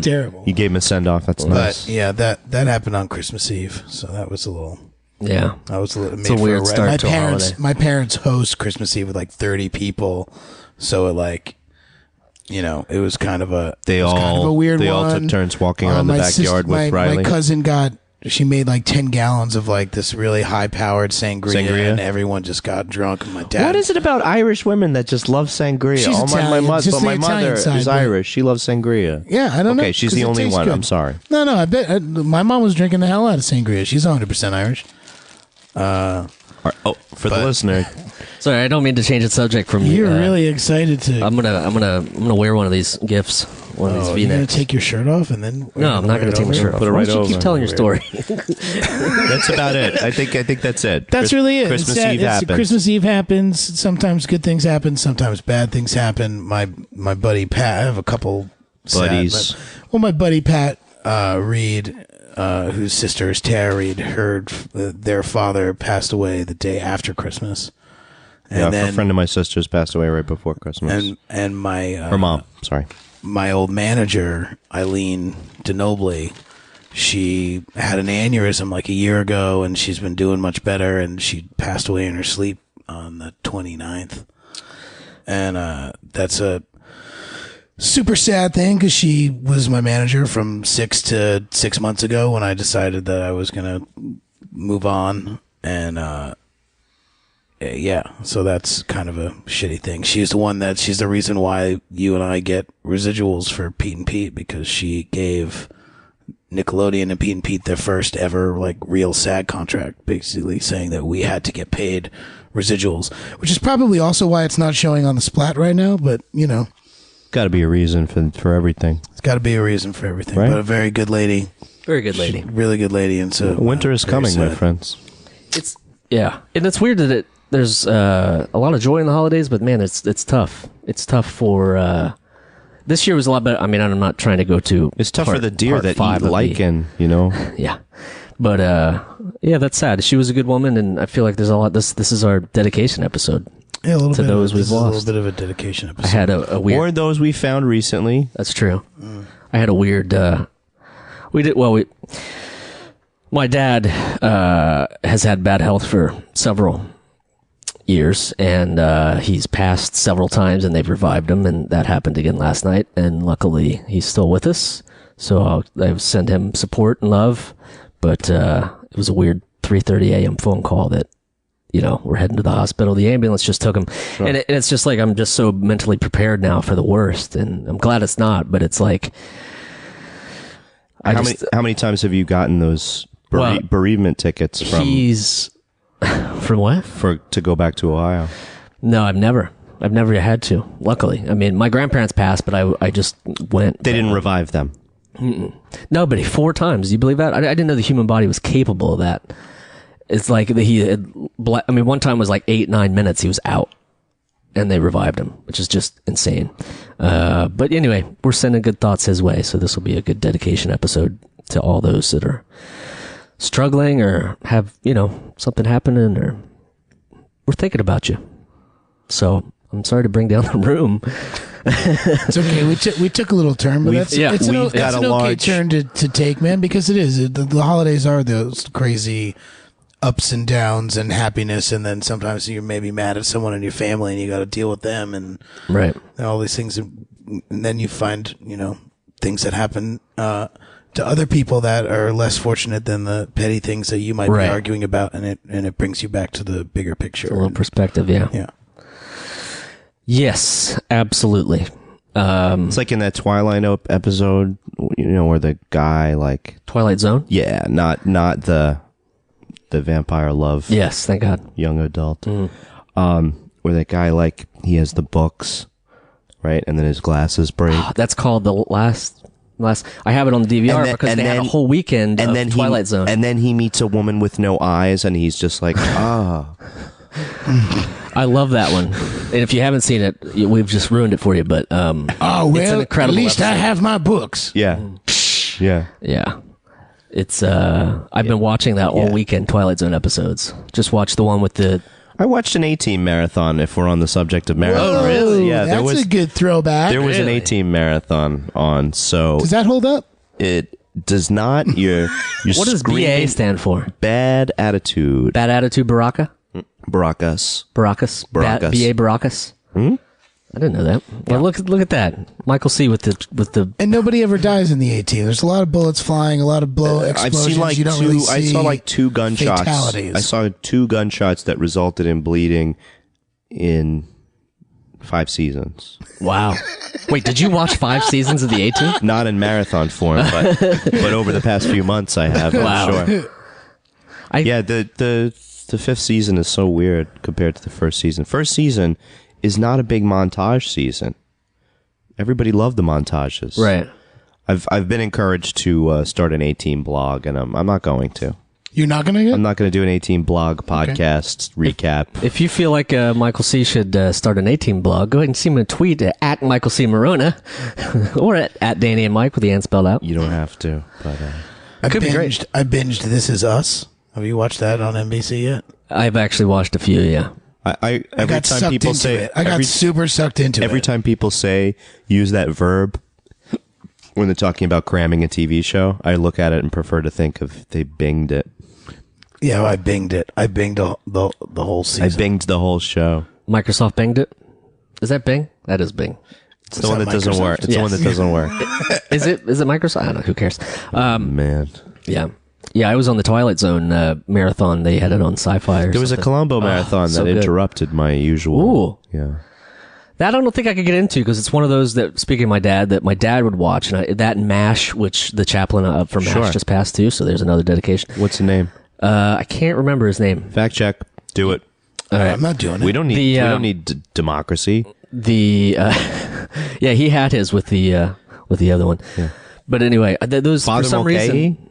D: Terrible.
B: You gave him a send off. That's nice.
D: But yeah, that happened on Christmas Eve, so that was a little.
C: Yeah.
D: I was a little.
C: It's a weird start
D: my
C: to a
D: parents.
C: holiday.
D: My parents host Christmas Eve with like 30 people, so it like, it was kind of a.
B: They
D: it was
B: all
D: kind of a weird
B: they all
D: one.
B: took turns walking around the
D: my
B: backyard with Riley.
D: My cousin she made like 10 gallons of like this really high powered sangria, and everyone just got drunk. And my dad.
B: What is it about Irish women that just love sangria?
D: She's Italian.
B: my
D: Just the
B: mother
D: Italian side,
B: is
D: but-
B: Irish. She loves sangria.
D: Yeah, I don't know.
B: Okay, she's
D: 'cause
B: the
D: it
B: only
D: tastes
B: one.
D: good.
B: I'm sorry.
D: No, I bet my mom was drinking the hell out of sangria. She's 100% Irish.
B: For the listener,
C: Sorry, I don't mean to change the subject from you.
D: You're really excited to.
C: I'm gonna wear one of these gifts, one of these
D: you're gonna
C: V-necks.
D: take your shirt off and then.
C: No, I'm not gonna take my shirt off.
B: Put it
C: Why
B: right
C: don't you keep
B: over.
C: telling your story?
B: that's about it. I think that's it.
D: That's really it.
B: Christmas
D: It's that-
B: Eve
D: it's-
B: happens.
D: Christmas Eve happens. Sometimes good things happen. Sometimes bad things happen. My buddy Pat. I have a couple
B: Buddies.
D: my buddy Pat Reed, whose sister is Tara Reed, heard their father passed away the day after Christmas. And
B: Yeah,
D: then
B: a friend of my sister's passed away right before Christmas.
D: and my
B: Her mom. Sorry.
D: my old manager, Eileen DeNoble, she had an aneurysm like a year ago, and she's been doing much better, and she passed away in her sleep on the 29th. And that's a super sad thing because she was my manager from 6 months ago when I decided that I was going to move on. And yeah, so that's kind of a shitty thing. She's the reason why you and I get residuals for Pete and Pete, because she gave Nickelodeon and Pete and Pete their first ever like real SAG contract, basically saying that we had to get paid residuals, which is probably also why it's not showing on the Splat right now. But
B: Got to be a reason for everything.
D: it's got to be a reason for everything.
B: Right.
D: But a very good lady,
C: Very good lady.
D: really good lady, and so
B: Winter is
D: very
B: coming, my
D: sad.
B: friends.
C: It's and it's weird that there's a lot of joy in the holidays, but man, it's tough. It's tough for this year was a lot better. I mean, I'm not trying to go to.
B: It's tough for
C: part-
B: the deer
C: part
B: that
C: five
B: eat
C: of the-
B: lichen,
C: Yeah, but yeah, that's sad. She was a good woman, and I feel like there's a lot. This is our dedication episode.
D: Yeah, a little
C: to
D: bit.
C: those
D: This
C: we've
D: is a
C: lost.
D: little bit of a dedication episode.
C: I had a weird.
B: Or those we found recently.
C: That's true. I had a weird. My dad has had bad health for several years, and he's passed several times, and they've revived him, and that happened again last night. And luckily, he's still with us, so I send him support and love. But it was a weird 3:30 a.m. phone call that, we're heading to the hospital. The ambulance just took him, and it's just like I'm just so mentally prepared now for the worst, and I'm glad it's not. But it's like,
B: How many times have you gotten those bereavement tickets from
C: from what?
B: to go back to Ohio?
C: No, I've never had to. Luckily, I mean, my grandparents passed, but I just went.
B: They didn't revive them.
C: Nobody 4 times. Do you believe that? I didn't know the human body was capable of that. It's like one time was like 8-9 minutes. He was out, and they revived him, which is just insane. But anyway, we're sending good thoughts his way, so this will be a good dedication episode to all those that are struggling or have, something happening, or we're thinking about you. So I'm sorry to bring down the room.
D: It's okay. We took a little turn, but it's an okay turn to take, man, because it is. The holidays are those crazy ups and downs and happiness, and then sometimes you're maybe mad at someone in your family and you got to deal with them and all these things, and then you find things that happen to other people that are less fortunate than the petty things that you might be arguing about, and it brings you back to the bigger picture.
C: A little perspective, yeah. Yes, absolutely.
B: It's like in that Twilight episode, where the guy
C: Twilight Zone.
B: Yeah, not the vampire love.
C: Yes, thank God.
B: Young adult. Where that guy he has the books, right, and then his glasses break.
C: That's called the last. I have it on the DVR because they had a whole weekend of Twilight Zone.
B: And then he meets a woman with no eyes, and he's just like,
C: I love that one. And if you haven't seen it, we've just ruined it for you. But it's an incredible
D: at least
C: episode.
D: I have my books.
B: Yeah,
C: yeah. It's I've been watching that all weekend. Twilight Zone episodes. Just watched the one with the.
B: I watched an A-Team marathon. If we're on the subject of marathon,
C: Oh, really?
B: Yeah,
D: That's a good throwback.
B: There was an A-Team marathon on. So
D: does that hold up?
B: It does not. You're
C: what does BA stand for?
B: Bad attitude.
C: Bad attitude, Baraka.
B: Baracus.
C: BA Baracus. I didn't know that. Well, look at that, Michael C. with the.
D: And nobody ever dies in the A-Team. There's a lot of bullets flying, a lot of explosions.
B: I've seen
D: you don't really see
B: I saw two gunshots.
D: Fatalities.
B: I saw 2 gunshots that resulted in bleeding in 5 seasons.
C: Wow. Wait, did you watch 5 seasons of the A-Team?
B: Not in marathon form, but over the past few months I have.
C: Wow.
B: I'm sure. The 5th season is so weird compared to the first season. First season is not a big montage season. Everybody loved the montages.
C: Right.
B: I've been encouraged to start an A-Team blog, and I'm not going to.
D: You're not going to?
B: I'm not going to do an A-Team blog podcast recap.
C: If you feel like Michael C. should start an A-Team blog, go ahead and send me a tweet at Michael C. Morona or at Danny and Mike with the N spelled out.
B: You don't have to, but
D: I binged This Is Us. Have you watched that on NBC yet?
C: I've actually watched a few, yeah.
B: I got sucked into
D: it. I got super sucked into it.
B: Every time people use that verb when they're talking about cramming a TV show, I look at it and prefer to think of they binged it.
D: Yeah, I binged it. I binged the whole season.
B: I binged the whole show.
C: Microsoft binged it? Is that Bing? That is Bing.
B: It's the one that doesn't work. It's the one that doesn't work.
C: Is it Microsoft? I don't know. Who cares?
B: Man.
C: Yeah. Yeah, I was on the Twilight Zone marathon. They had it on Sci-Fi or
B: There was a Columbo marathon that interrupted my usual.
C: Ooh.
B: Yeah.
C: That I don't think I could get into because it's one of those that, speaking of my dad, that my dad would watch. And that and MASH, which the chaplain from MASH just passed too. So there's another dedication.
B: What's the name?
C: I can't remember his name.
B: Fact check. Do it.
C: All right.
D: I'm not doing it.
B: We don't need democracy.
C: Yeah, he had his with the other one. Yeah. But anyway, those
B: Father
C: for some
B: Mulcahy?
C: reason.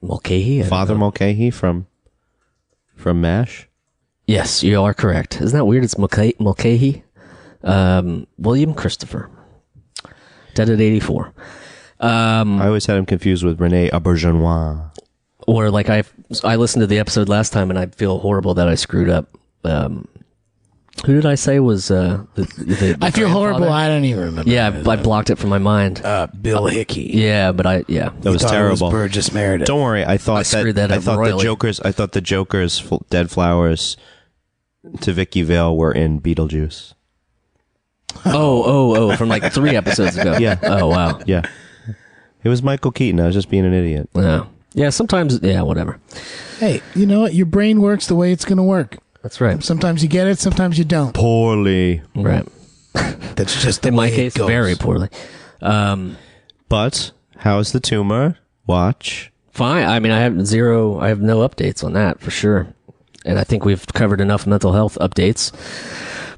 C: Mulcahy?
B: Father Mulcahy from MASH?
C: Yes, you are correct. Isn't that weird? It's Mulcahy. William Christopher. Dead at 84.
B: I always had him confused with Rene Auberjonois.
C: Or like I listened to the episode last time and I feel horrible that I screwed up Who did I say was the
D: I feel horrible.
C: grandfather?
D: I don't even remember.
C: Yeah, I blocked it from my mind.
D: Bill Hickey.
C: Yeah, but
B: That was
D: Thought it was
B: terrible.
D: Burgess Meredith.
B: Don't worry. I thought
C: screwed that
B: I
C: up
B: thought
C: royally.
B: I thought the Joker's Dead Flowers to Vicky Vale were in Beetlejuice.
C: oh, from like 3 episodes ago.
B: Yeah.
C: Oh, wow.
B: Yeah. It was Michael Keaton. I was just being an idiot.
C: Yeah. Yeah, sometimes, yeah, whatever.
D: Hey, you know what? Your brain works the way it's going to work.
C: That's right.
D: Sometimes you get it, sometimes you don't.
B: Poorly.
C: Right.
D: That's just the
C: In my
D: way
C: case,
D: it goes.
C: very poorly.
B: But how's the tumor? Watch.
C: Fine. I mean, I have no updates on that for sure. And I think we've covered enough mental health updates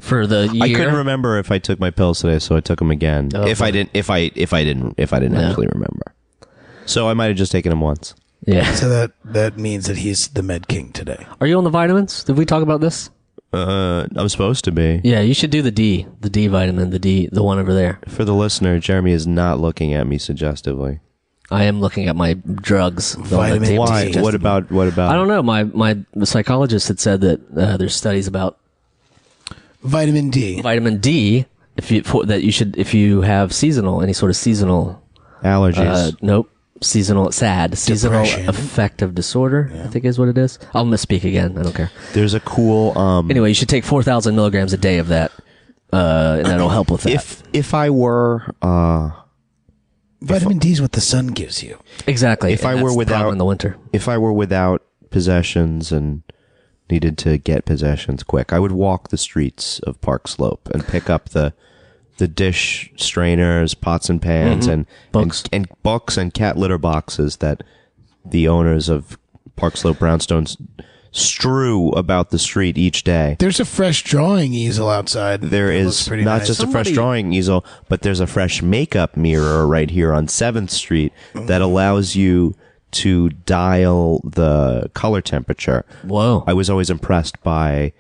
C: for the year.
B: I couldn't remember if I took my pills today, so I took them again.
C: Oh,
B: if I
C: boy.
B: didn't actually remember. So I might have just taken them once.
C: Yeah.
D: So that means that he's the Med King today.
C: Are you on the vitamins? Did we talk about this?
B: I'm supposed to be.
C: Yeah, you should do the D vitamin, the one over there.
B: For the listener, Jeremy is not looking at me suggestively.
C: I am looking at my drugs.
D: Vitamin D.
B: Why?
D: Suggestively.
B: What about?
C: I don't know. My psychologist had said that there's studies about
D: Vitamin D.
C: vitamin D. If you have any sort of seasonal
B: allergies.
C: seasonal
D: Depression.
C: affective disorder. I think is what it is. I'll misspeak again. I don't care.
B: There's a cool.
C: Anyway, you should take 4,000 milligrams a day of that, and that'll help with that.
B: If I were
D: Vitamin D is what the sun gives you.
C: Exactly.
B: if
C: and
B: I were
C: that's the problem
B: without-
C: in the winter.
B: if I were without possessions and needed to get possessions quick, I would walk the streets of Park Slope and pick up the dish strainers, pots and pans, and
C: Books.
B: and books and cat litter boxes that the owners of Park Slope Brownstones strew about the street each day.
D: There's a fresh drawing easel outside.
B: There
D: It looks
B: is
D: pretty
B: not
D: nice.
B: just a fresh drawing easel, but there's a fresh makeup mirror right here on 7th Street that allows you to dial the color temperature.
C: Whoa.
B: I was always impressed by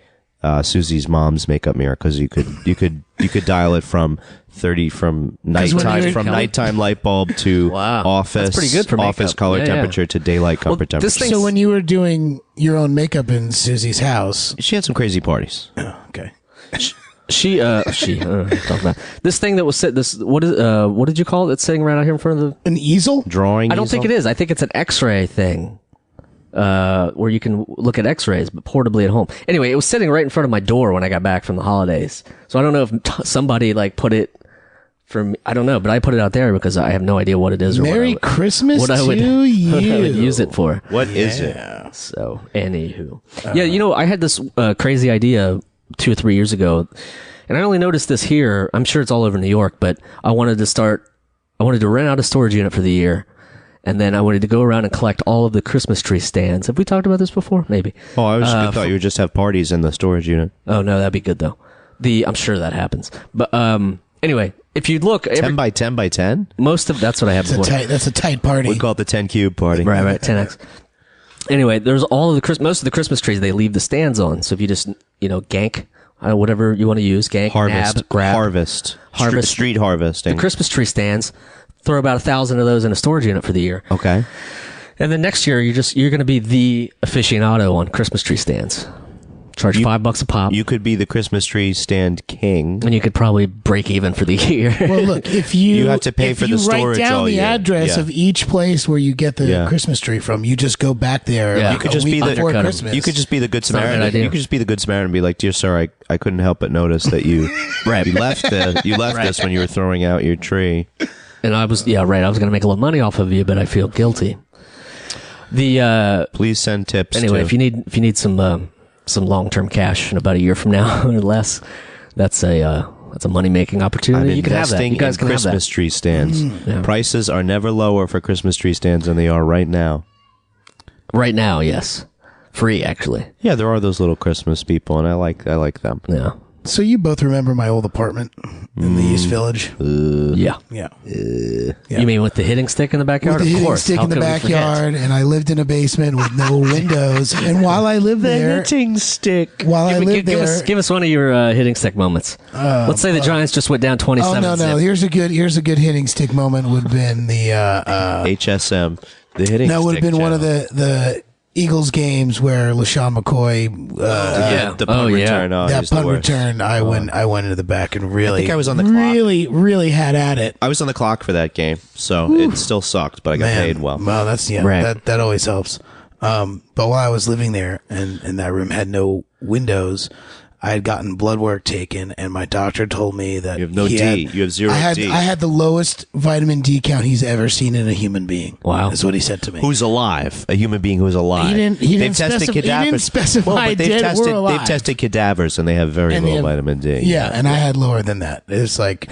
B: Susie's mom's makeup mirror because you could dial it from nighttime light bulb to
C: Wow.
B: office
C: That's pretty good for
B: office
C: makeup.
B: color
C: Yeah, yeah.
B: temperature to daylight comfort
C: this
B: temperature.
C: thing-
D: So when you were doing your own makeup in Susie's house,
B: She had some crazy parties.
D: okay.
C: She talk about this thing that was sit. What did you call it? That's sitting right out here in front of the.
D: An easel?
B: Drawing.
C: I don't think it is. I think it's an X-ray thing, where you can look at X-rays, but portably at home. Anyway, it was sitting right in front of my door when I got back from the holidays. So I don't know if somebody put it for me. I don't know, but I put it out there because I have no idea what it is. Or
D: Merry
C: what I would,
D: Christmas
C: what I would,
D: to you.
C: what I would use it for.
B: What is it?
C: So, anywho. Yeah, I had this crazy idea 2 or 3 years ago, and I only noticed this here. I'm sure it's all over New York, but I wanted to rent out a storage unit for the year, and then I wanted to go around and collect all of the Christmas tree stands. Have we talked about this before? Maybe.
B: Oh, I thought you would just have parties in the storage unit.
C: Oh, no, that'd be good, though. I'm sure that happens. But anyway, if you look...
B: 10 by 10 by 10?
C: That's what I have before.
D: That's a tight party.
B: We call it the 10 cube party.
C: Right, 10x. Anyway, there's most of the Christmas trees they leave the stands on. So if you just gank whatever you want to use, gank, nab, grab,
B: harvest,
C: Harvest.
B: street harvesting.
C: the Christmas tree stands, throw about 1,000 of those in a storage unit for the year,
B: Okay.
C: and then next year you're going to be the aficionado on Christmas tree stands. Charge $5 a pop,
B: You could be the Christmas tree stand king.
C: and you could probably break even for the year.
D: Well, look, if you
B: have to pay
D: if
B: for
D: you
B: the
D: write
B: storage
D: down
B: all
D: the
B: year.
D: address
B: Yeah.
D: of each place where you get the
B: Yeah.
D: Christmas tree from, you just go back there.
C: Yeah.
D: Like
C: You could
D: a
B: just
D: week
B: be the-
D: before
C: undercut 'em.
D: Christmas.
B: You could just be the good
C: not a bad
B: Samaritan.
C: idea.
B: You could just be the good Samaritan and be like, "Dear sir, I couldn't help but notice that you
C: Right.
B: you left this when you were throwing out your tree."
C: And I was going to make a little money off of you, but I feel guilty.
B: Please send tips.
C: Anyway,
B: to,
C: if you need some long-term cash in about a year from now or less, that's a money-making opportunity.
B: I'm
C: You can have that.
B: investing
C: You guys
B: in
C: can have
B: Christmas
C: that.
B: tree stands.
C: Yeah.
B: Prices are never lower for Christmas tree stands than they are right now.
C: Right now, yes. Free, actually.
B: Yeah, there are those little Christmas people, and I like them.
C: Yeah.
D: So you both remember my old apartment in the East Village?
C: Yeah.
D: Yeah.
C: You mean with the hitting stick in the backyard?
D: With the
C: Of
D: hitting
C: course.
D: stick
C: How
D: in the
C: could we forget?
D: backyard, and I lived in a basement with no windows. And while I lived there,
B: stick.
D: while I lived there,
C: Give us one of your hitting stick moments. Let's say the Giants just went down
D: oh
C: 27.
D: no, here's a good hitting stick moment. Would have been the
B: HSM. The hitting.
D: no, would have
B: stick
D: been one of
B: channel.
D: the Eagles games where LaShawn McCoy,
B: The punt return. Oh,
D: that
B: he's the
D: punt
B: worst.
D: return, I went into the back and really,
B: think I was on the clock.
D: really had at it.
B: I was on the clock for that game, so it still sucked, but I got paid well.
D: Well, that's
C: Right.
D: that always helps. But while I was living there and that room had no windows, I had gotten blood work taken, and my doctor told me that
B: You have no
D: he
B: D.
D: had-
B: You have zero
D: I
B: D.
D: had the lowest vitamin D count he's ever seen in a human being.
C: Wow.
D: That's what he said to me.
B: Who's alive? A human being who's alive.
D: He didn't
B: They've tested
D: he
B: cadavers.
D: didn't specify
B: but they've
D: dead
B: tested.
D: or alive.
B: They've tested cadavers, and they have very
D: And they
B: low
D: have-
B: vitamin D.
D: Yeah, and I had lower than that. It was like,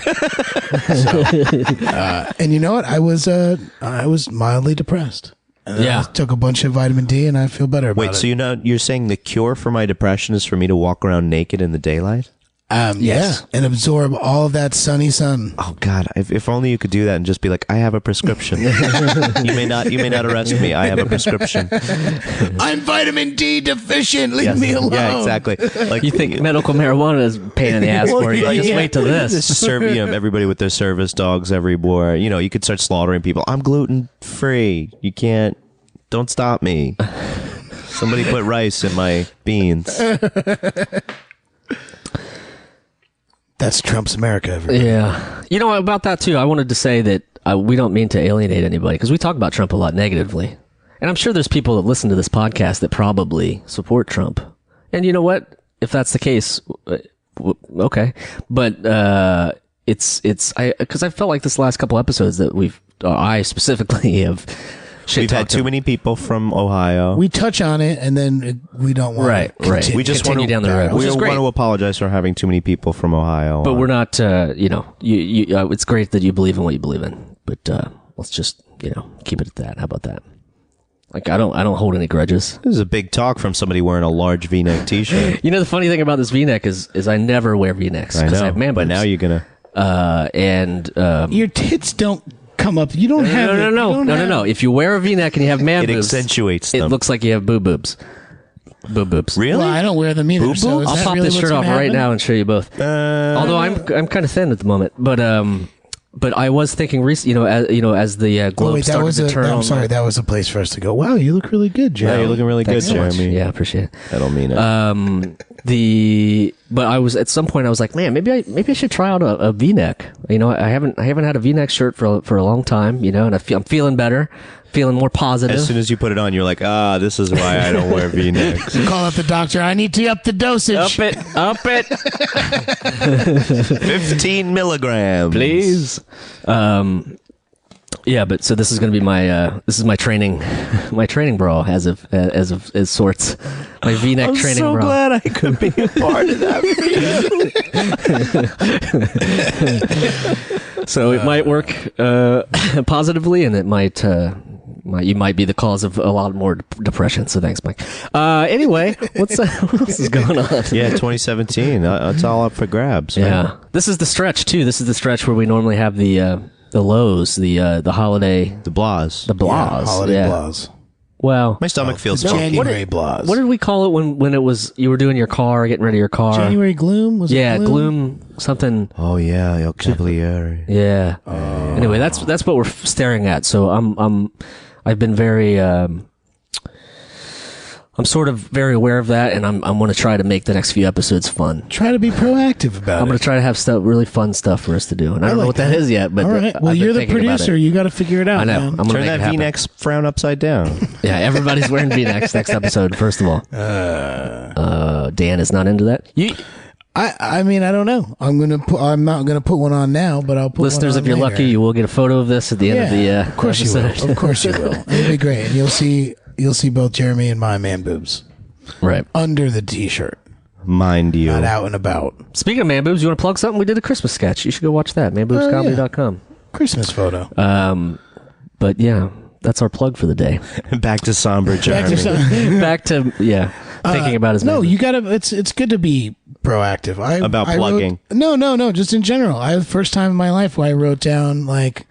D: and you know what? I was mildly depressed. And then
C: Yeah.
D: I took a bunch of vitamin D, and I feel better about
B: Wait,
D: it.
B: so you're saying the cure for my depression is for me to walk around naked in the daylight?
D: Yeah,
C: Yes.
D: and absorb all of that sunny sun.
B: Oh God! If only you could do that and just be like, I have a prescription. you may not arrest me. I have a prescription.
D: I'm vitamin D deficient. Leave
B: Yes.
D: me alone.
B: Yeah, exactly. Like
C: You think medical marijuana is a pain in the ass for you? Just wait till this.
B: Everybody with their service dogs everywhere. You could start slaughtering people. I'm gluten free. You can't. Don't stop me. Somebody put rice in my beans.
D: That's Trump's America. Everybody.
C: Yeah. You know, about that too, I wanted to say that we don't mean to alienate anybody because we talk about Trump a lot negatively. And I'm sure there's people that listen to this podcast that probably support Trump. And you know what? If that's the case, okay. But because I felt like this last couple episodes that I specifically have
B: We've had too many people from Ohio.
D: We touch on it, and then we don't want
C: Right. We just
B: want
C: continue down the road, which
B: We
C: is
B: want
C: great.
B: to apologize for having too many people from Ohio.
C: But we're not, it's great that you believe in what you believe in, but let's just, keep it at that. How about that? Like, I don't hold any grudges.
B: This is a big talk from somebody wearing a large V-neck T-shirt.
C: You know, the funny thing about this V-neck is I never wear V-necks
B: I
C: because
B: know,
C: I have man
B: but
C: boobs.
B: now you're gonna.
D: Your tits don't come up. You don't have.
C: No. If you wear a V-neck and you have man
B: It
C: boobs,
B: accentuates
C: it
B: them.
C: looks like you have boobs. Boobs.
B: Really?
D: Well, I don't wear them either. So is
C: I'll
D: that
C: pop
D: really
C: this
D: what's
C: shirt off
D: gonna
C: right
D: happen?
C: now and show you both. Although I'm kind of thin at the moment, but I was thinking recently, as the
D: Oh,
C: globe
D: wait, that
C: started
D: was
C: to turn on.
D: I'm sorry, that was a place for us to go. Wow, you look really good, Jerry.
B: Yeah, you're looking really
C: Thanks
B: good,
C: so much.
B: Jeremy.
C: Yeah, appreciate it.
B: I don't mean it.
C: But I was at some point I was like, man, maybe I should try out a V-neck. I haven't had a V-neck shirt for a long time, and I'm feeling better, feeling more positive.
B: As soon as you put it on, you're like, this is why I don't wear V-necks.
D: Call up the doctor. I need to up the dosage.
C: Up it,
B: 15 milligrams.
C: please. Yeah, but so this is going to be my training bra as sorts. My V-neck
B: I'm
C: training
B: so
C: bra.
B: glad I could be a part of that.
C: So it might work positively, and it might you might be the cause of a lot more depression. So thanks, Mike. Anyway, what else is going on?
B: Yeah, 2017. It's all up for grabs. man.
C: Yeah, this is the stretch too. This is the stretch where we normally have the lows, the holiday,
B: The blahs.
C: the blahs.
D: Holiday
C: yeah.
D: blahs.
C: Well,
B: My stomach feels
D: The
B: funky.
D: January blahs.
C: what did we call it when it was you were doing your car, getting ready your car?
D: January gloom? Was
C: Yeah,
D: it
C: gloom something.
B: Oh yeah, El Cavaliere.
C: Yeah. Anyway, that's what we're staring at. So I've been very I'm sort of very aware of that, and I'm going to try to make the next few episodes fun.
D: Try to be proactive about
C: I'm going
D: it.
C: to try to have really fun stuff for us to do, and I don't know
D: like
C: what that is yet. But
D: All right. Well,
C: I've been
D: you're the
C: thinking about
D: producer.
C: it.
D: You got to figure it out.
C: I know.
D: man.
C: I'm going to
B: Turn
C: make
B: that
C: it happen.
B: V-neck frown upside down.
C: Yeah, everybody's wearing V-necks next episode. First of all, Dan is not into that.
D: I mean, I don't know. I'm not gonna put one on now, but I'll put
C: Listeners,
D: one on
C: if you're
D: later.
C: lucky, you will get a photo of this at the end of the
D: of course
C: episode.
D: you will. Of course you will. It'll be great. And you'll see both Jeremy and my man boobs
C: Right.
D: under the t-shirt,
B: Mind you.
D: not out and about.
C: Speaking of man boobs, you want to plug something? We did a Christmas sketch. You should go watch that. Manboobscomedy.com.
D: Christmas photo.
C: But yeah, that's our plug for the day.
B: Back to somber Jeremy.
C: Back to thinking about his.
D: No,
C: man
D: you gotta. It's good to be proactive.
B: About plugging.
D: No. Just in general. I had the first time in my life where I wrote down like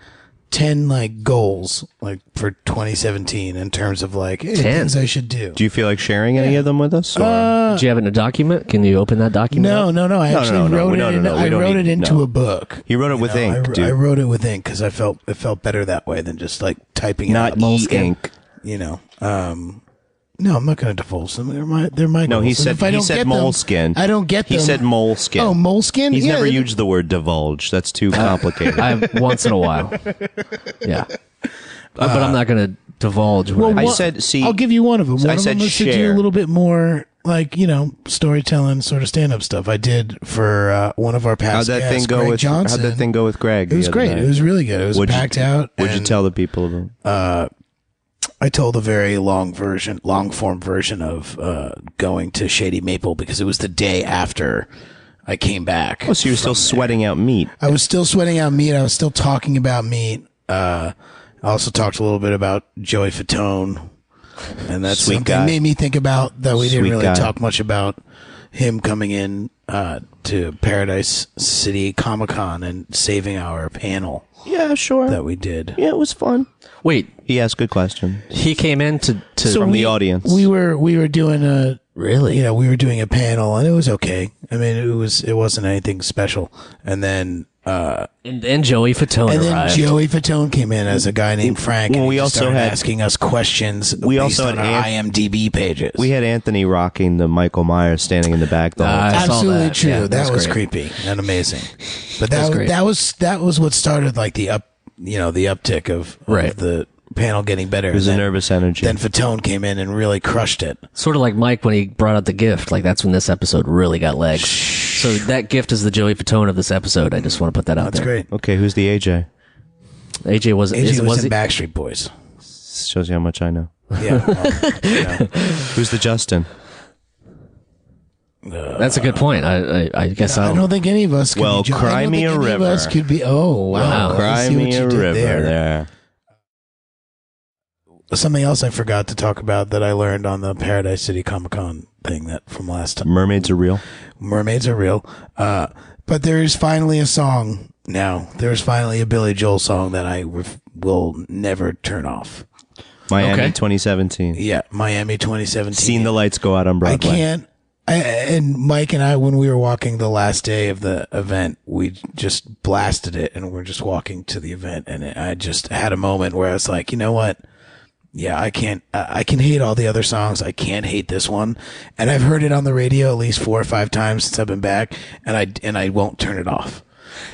D: 10 goals for 2017 in terms of hey,
C: 10?
D: things I should do.
B: Do you feel like sharing any of them with us? Or?
C: Do you have it in a document? Can you open that document?
D: No. I actually wrote it. I wrote it into a book.
B: He wrote it with ink, dude.
D: I wrote it with ink because it felt better that way than just typing it
B: Not
D: out.
B: e-ink.
D: No, I'm not going to divulge them. They're my
B: No, he
D: goals. And
B: said
D: if I don't get them,
B: moleskin.
D: I don't get them.
B: He said moleskin.
D: Oh, moleskin?
B: He's
D: Yeah,
B: never
D: it-
B: used the word divulge. That's too complicated.
C: Once in a while. Yeah. But I'm not going to divulge. What
B: I
C: I,
D: One-
B: said, see,
D: I'll give you one of them.
B: I
D: One of
B: said
D: them was to do
B: share.
D: a little bit more, like, storytelling, sort of stand-up stuff. I did for one of our
B: how'd
D: past
B: that
D: guests,
B: thing go
D: Greg
B: with
D: Johnson.
B: How'd that thing go with Greg?
D: It was
B: the other
D: great.
B: night?
D: It was really good. It was
B: What'd you-
D: packed out.
B: What'd you
D: and
B: tell the people about?
D: I told a very long form version of going to Shady Maple because it was the day after I came back.
B: Oh, so you were still sweating out meat.
D: I was still sweating out meat. I was still talking about meat. I also talked a little bit about Joey Fatone, and that's
B: Sweet
D: something
B: guy.
D: made me think about that. We didn't
B: Sweet
D: really
B: guy.
D: talk much about him coming in to Paradise City Comic-Con and saving our panel
B: Yeah, sure.
D: that we did.
B: Yeah, it was fun.
C: wait,
B: He asked good questions
C: he came in to
B: from the audience.
D: We were doing a
C: really?
D: we were doing a panel and it was okay. I mean, it wasn't anything special. And then
C: And then Joey Fatone
D: and then
C: arrived.
D: Joey Fatone came in as a guy named Frank.
B: Well,
D: and
B: we
D: he just
B: also
D: started
B: had-
D: asking us questions.
B: we
D: based
B: also
D: on
B: had
D: our IMDb pages.
B: We had Anthony rocking the Michael Myers standing in the back the whole
C: I
B: time.
C: saw
D: absolutely
C: that.
D: true.
C: Yeah,
D: that
C: that's
D: was
C: great.
D: creepy and amazing. But
C: That's great.
D: that was what started like the uptick of
C: Right.
D: the panel getting better.
B: It was a nervous energy.
D: Then Fatone came in and really crushed it.
C: Sort of like Mike when he brought out the gift. Like that's when this episode really got legs. So that gift is the Joey Fatone of this episode. I just want to put that out
D: That's
C: there.
D: great.
B: Okay, who's the AJ?
C: AJ was
D: AJ was in
C: he?
D: Backstreet Boys.
B: Shows you how much I know.
D: Yeah. well,
B: Who's the Justin?
C: That's a good point. I guess
D: I don't think any of us could
B: Well,
D: be I
B: cry
D: don't
B: me
D: think
B: a
D: any of
B: river.
D: us could be. Oh, wow. I
B: Cry
D: see what
B: me
D: you
B: a
D: did
B: river
D: there.
B: there.
D: Something else I forgot to talk about that I learned on the Paradise City Comic-Con thing that from last time.
B: Mermaids are real.
D: Mermaids are real. But there is finally a song now. There's finally a Billy Joel song that I will never turn off.
B: Miami
C: Okay.
B: 2017.
D: Yeah, Miami 2017.
B: Seen the lights go out on Broadway.
D: I can't. And Mike and I, when we were walking the last day of the event, we just blasted it and we're just walking to the event. And I just had a moment where I was like, you know what? Yeah, I can't, I can hate all the other songs. I can't hate this one. And I've heard it on the radio at least 4 or 5 times since I've been back and I won't turn it off.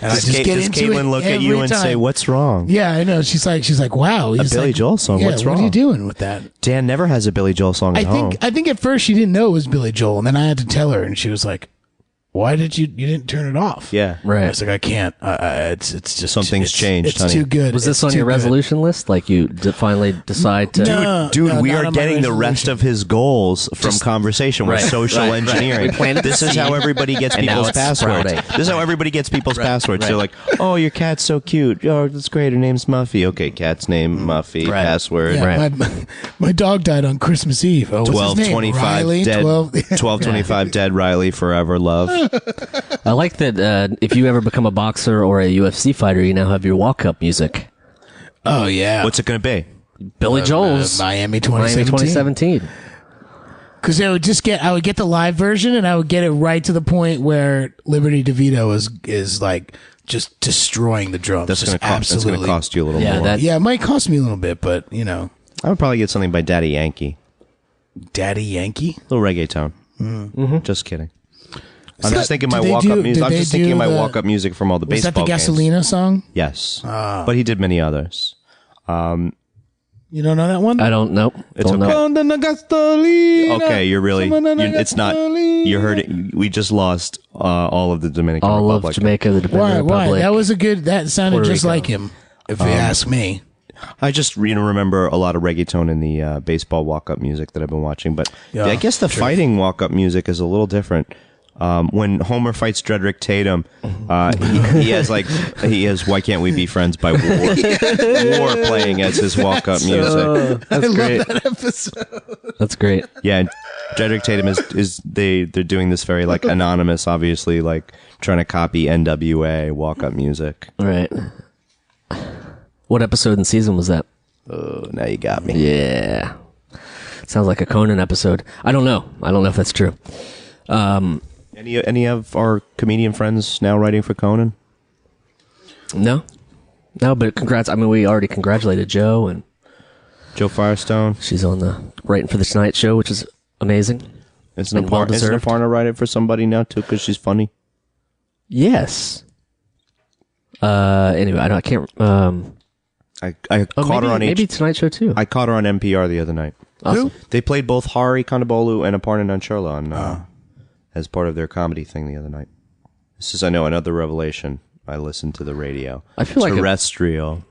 D: And
B: Does
D: I just get
B: does
D: into
B: Caitlin
D: it
B: look at you
D: every
B: and
D: time.
B: say, "What's wrong?"
D: Yeah, I know. She's like, wow. He's
B: Billy
D: like,
B: Joel song,
D: Yeah,
B: what's
D: what are you
B: wrong?
D: doing with that?
B: Dan never has a Billy Joel song at home.
D: I think at first she didn't know it was Billy Joel, and then I had to tell her, and she was like, "Why did you didn't turn it off?"
B: Yeah.
D: I
C: Right.
D: was like, "I can't. It's just
B: Something's changed,
D: It's
B: honey.
D: too good."
C: Was this
D: It's
C: on
D: too
C: your
D: good.
C: resolution list? Like you finally decide to?
D: No.
B: Dude, we
D: not
B: are
D: on my
B: getting the rest
D: resolution.
B: of his goals from conversation with
C: right,
B: social
C: right, right.
B: engineering.
C: We planted the
B: This is how
C: seed,
B: everybody gets
C: and now
B: people's
C: it's
B: passwords.
C: sprouting.
B: This is how everybody gets people's passwords.
C: right.
B: They're like, "Oh, your cat's so cute. Oh, that's great. Her name's Muffy. Okay, cat's name Muffy.
C: Right.
B: Password.
D: Yeah,
C: Right.
D: my dog died on Christmas Eve. Oh, what's his name?
B: 1225
D: Riley.
B: dead.
D: 12
B: 1225 dead. Riley forever. Love.
C: I like that. If you ever become a boxer or a UFC fighter, you now have your walk-up music.
D: Oh yeah.
B: What's it gonna be?
C: Billy Joel's
D: Miami
C: Miami
D: 2017?
C: 2017.
D: Because I would get the live version, and I would get it right to the point where Liberty DeVito is like just destroying the drums.
B: That's
D: Just
B: gonna cost you a little
C: Yeah,
B: more.
C: that-
D: Yeah, it might cost me a little bit, but
B: I would probably get something by Daddy Yankee.
D: Daddy Yankee.
B: A little reggaeton. Mm-hmm. Just kidding. I'm
D: So,
B: just thinking
D: did
B: my
D: they
B: walk
D: do-
B: up music.
D: did
B: I'm
D: they
B: just thinking
D: do
B: of my
D: the-
B: walk up music from all the
D: Was that
B: baseball
D: the
B: games.
D: Gasolina song?
B: Yes, but he did many others.
D: You don't know that one?
C: I don't know.
B: It's
C: Don't
B: okay.
D: know.
B: Okay, you're really. It's not. You heard it. We just lost all of the Dominican
C: All of
B: Republic.
C: Jamaica, the Dominican
D: Why?
C: Republic.
D: That was a good. That sounded
C: Puerto
D: just
C: Rico.
D: like him. If you ask me.
B: I just remember a lot of reggaeton in the baseball walk up music that I've been watching. But
D: Yeah,
B: I guess the fighting walk up music is a little different. When Homer fights Dredrick Tatum, he has "Why Can't We Be Friends" by War playing as his walk up music.
C: That's great.
D: That episode.
C: That's great.
B: Yeah, and Dredrick Tatum they're doing this very like anonymous, obviously like trying to copy NWA walk up music.
C: All right. What episode and season was that?
B: Oh, now you got me.
C: Yeah. Sounds like a Conan episode. I don't know if that's true.
B: Any of our comedian friends now writing for Conan?
C: No, but congrats. I mean, we already congratulated Joe, and
B: Joe Firestone.
C: She's on the writing for the Tonight Show, which is amazing.
B: Isn't
C: And well-deserved.
B: Aparna writing for somebody now too because she's funny?
C: Yes. Anyway, I can't.
B: I caught her on
C: maybe Tonight Show too.
B: I caught her on NPR the other night.
C: Awesome.
B: They played both Hari Kondabolu and Aparna Nancherla on as part of their comedy thing the other night. This is, I know, another revelation. I listened to the radio.
C: I feel like
B: terrestrial.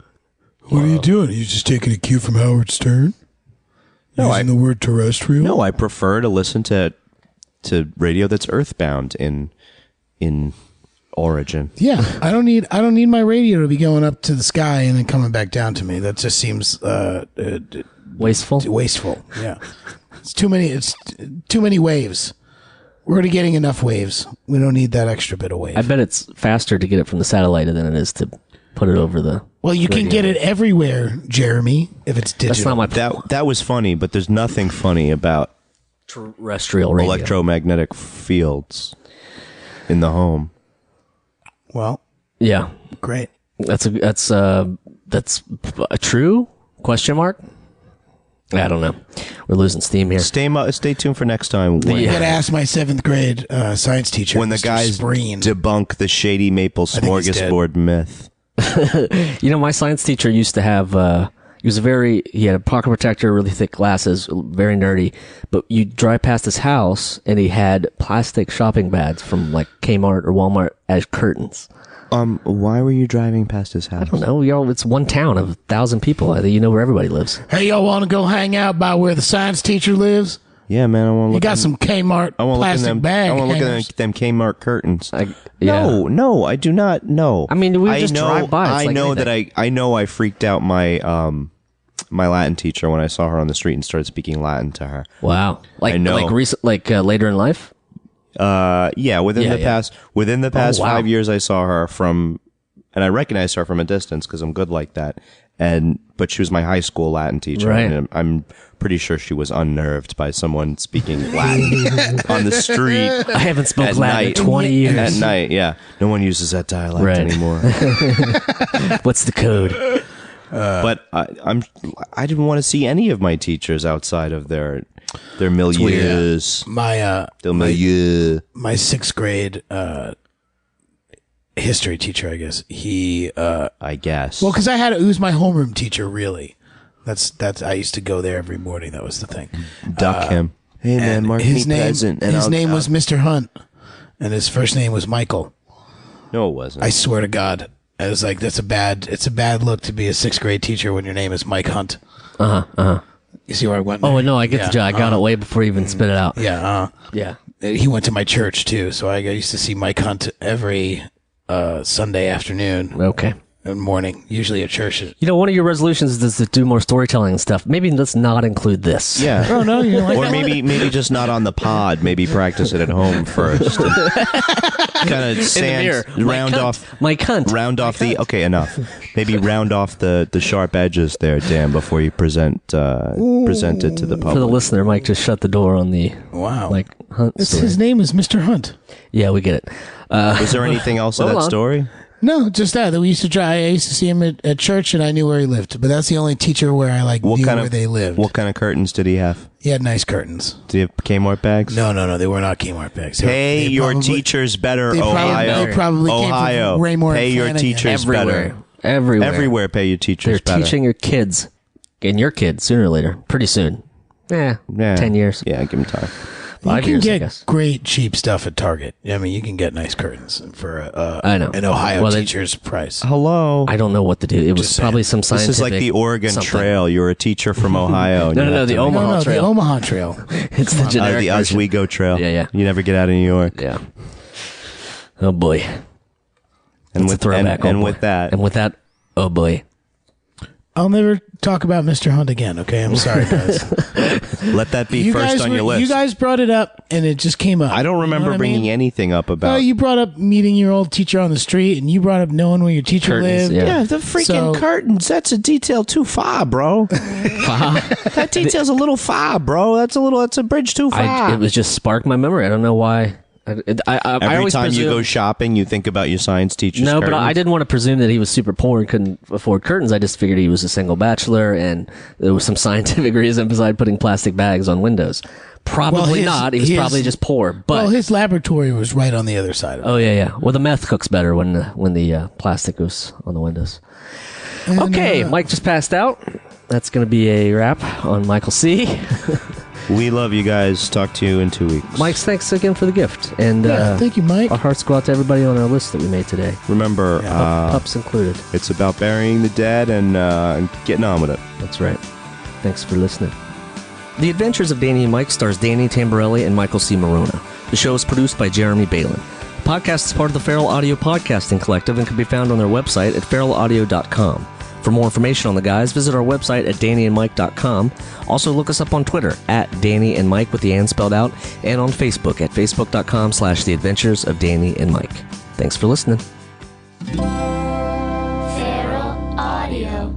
D: What are you doing? Are you just taking a cue from Howard Stern?
B: No,
D: Using the word terrestrial?
B: No, I prefer to listen to radio that's earthbound in origin.
D: Yeah, I don't need my radio to be going up to the sky and then coming back down to me. That just seems
C: Wasteful.
D: wasteful. Yeah, it's too many waves. We're already getting enough waves. We don't need that extra bit of wave.
C: I bet it's faster to get it from the satellite than it is to put it over the.
D: Well, you can
C: radio.
D: get it everywhere, Jeremy, if it's digital.
C: That's not my point.
B: That was funny, but there's nothing funny about
C: Terrestrial radio.
B: electromagnetic fields in the home.
D: Well,
C: Yeah,
D: great.
C: that's a true question mark. I don't know. We're losing steam here.
B: Stay tuned for next time when,
D: You gotta ask my 7th grade science teacher.
B: when the
D: Mr.
B: guys
D: Spreen.
B: debunk the shady maple
D: think he's dead.
B: smorgasbord myth.
C: You know, my science teacher used to have. He had a pocket protector, really thick glasses, very nerdy. But you drive past his house, and he had plastic shopping bags from like Kmart or Walmart as curtains.
B: Why were you driving past his house?
C: I don't know. It's one town of 1,000 people. You know where everybody lives.
D: Hey, y'all want to go hang out by where the science teacher lives?
B: Yeah, man, I want to
D: You
B: look.
D: got some Kmart
B: I want to look in
D: plastic
B: them.
D: bag
B: I want to look
D: hangers.
B: at them Kmart curtains.
C: Yeah.
B: No, I do not. No,
C: I mean, we just drive by. It's
B: I
C: like
B: know
C: anything.
B: that I know I freaked out my my Latin teacher when I saw her on the street and started speaking Latin to her.
C: Wow.
B: I know.
C: Later in life.
B: Yeah, within the past
C: wow.
B: 5 years, I saw her and I recognized her from a distance because I'm good like that. But she was my high school Latin teacher,
C: Right.
B: and I'm pretty sure she was unnerved by someone speaking Latin on the street.
C: I haven't spoken
B: At
C: Latin
B: night.
C: in 20 years.
B: At night, yeah, no one uses that dialect
C: Right.
B: anymore.
C: What's the code?
B: But I didn't want to see any of my teachers outside of their milieus.
D: My
B: Their milieu.
D: my 6th grade history teacher, I guess. He
B: I guess.
D: well, because it was my homeroom teacher. Really, that's I used to go there every morning. That was the thing.
B: duck him. Hey man,
D: And
B: mark
D: his
B: me
D: name
B: present. And
D: his
B: I'll-
D: name was Mr. Hunt, and his first name was Michael.
B: No, it wasn't.
D: I swear to God, I was like, it's a bad look to be a 6th grade teacher when your name is Mike Hunt. You see where I went?
C: Oh,
D: there?
C: no, I get the joke. I got it way before you even spit it out.
D: Yeah.
C: Yeah.
D: He went to my church too, so I used to see Mike Hunt every Sunday afternoon
C: Okay.
D: and morning, usually at church.
C: You know, one of your resolutions is to do more storytelling and stuff. Maybe let's not include this.
B: yeah.
D: Oh no, you like
B: Or
D: that
B: maybe just not on the pod. Maybe practice it at home first. Kind of
C: mirror.
B: round off.
C: My cunt.
B: Round off the. Okay, enough. Maybe round off the sharp edges there, Dan, before you present it to the
C: For the
B: public.
C: listener, Mike just shut the door on the
D: Wow.
C: like Hunt story.
D: His name is Mr. Hunt.
C: Yeah, we get it.
B: Was there anything else in
C: Hold
B: that
C: on.
B: story?
D: No, just that we used to try. I used to see him at church, and I knew where he lived. But that's the only teacher where I knew where they lived.
B: What kind of curtains did he have?
D: He had nice curtains.
B: Did he have Kmart bags?
D: No, they were not Kmart bags.
B: Pay your teachers better,
D: They
B: Ohio.
D: probably came from
B: Ohio.
D: Raymore
B: Pay
D: and
B: your
D: Flanagan.
B: teachers better.
C: Everywhere.
B: Everywhere, pay your
C: They're
B: teachers better.
C: teaching your kids. And your kids, sooner or later. Pretty soon.
B: Yeah.
C: 10 years.
B: Yeah, give him time.
D: You
C: 5
D: can
C: years, I
D: get
C: guess.
D: great cheap stuff at Target. I mean, you can get nice curtains for
C: I know.
D: an Ohio
C: Well, they-
D: teacher's price.
B: Hello.
C: I don't know what to do. It was
D: Just saying.
C: probably some scientific...
B: This is like the Oregon
C: something.
B: Trail. You're a teacher from Ohio. and
C: No,
B: you
C: no,
B: have
C: the
B: to-
C: Omaha
D: No,
C: Trail.
D: the Omaha Trail.
C: It's the generic
B: the
C: version.
B: Oswego Trail.
C: Yeah, yeah.
B: You never get out of New York.
C: Yeah. Oh, boy.
B: And
C: It's a
B: with
C: throwback.
B: and
C: oh, boy.
B: with that,
C: And with that, oh, boy.
D: I'll never talk about Mr. Hunt again. Okay, I'm sorry, guys.
B: let that be first on your list.
D: You guys brought it up, and it just came up.
B: I don't remember
D: You know what I
B: bringing
D: mean?
B: anything up
D: Oh,
B: about.
D: you brought up meeting your old teacher on the street, and you brought up knowing where your teacher
C: Curtains,
D: lived.
C: yeah.
B: the freaking
D: So-
B: curtains. That's a detail too far, bro. That detail's a little far, bro. That's a bridge too far.
C: It was just sparked my memory. I don't know why. I
B: Every
C: always
B: time you
C: presume-
B: go shopping, you think about your science teacher's
C: No, but
B: curtains?
C: I didn't want to presume that he was super poor and couldn't afford curtains. I just figured he was a single bachelor, and there was some scientific reason beside putting plastic bags on windows. Probably
D: his-
C: not. He was
D: his-
C: probably just poor. But
D: Well, his laboratory was right on the other side of it.
C: oh yeah. Well, the meth cooks better when the plastic goes on the windows. Okay, Mike just passed out. That's going to be a wrap on Michael C.
B: We love you guys. Talk to you in 2 weeks.
C: Mike, thanks again for the gift. And
D: Yeah, thank you, Mike.
C: our hearts go out to everybody on our list that we made today,
B: Remember,
C: pups included.
B: it's about burying the dead and getting on with it.
C: That's right. Thanks for listening. The Adventures of Danny and Mike stars Danny Tamborelli and Michael C. Morona. The show is produced by Jeremy Balin. The podcast is part of the Feral Audio Podcasting Collective and can be found on their website at feralaudio.com. For more information on the guys, visit our website at dannyandmike.com. Also, look us up on Twitter at Danny and Mike with the and spelled out, and on Facebook at facebook.com/The Adventures of Danny and Mike. Thanks for listening.
A: Feral Audio.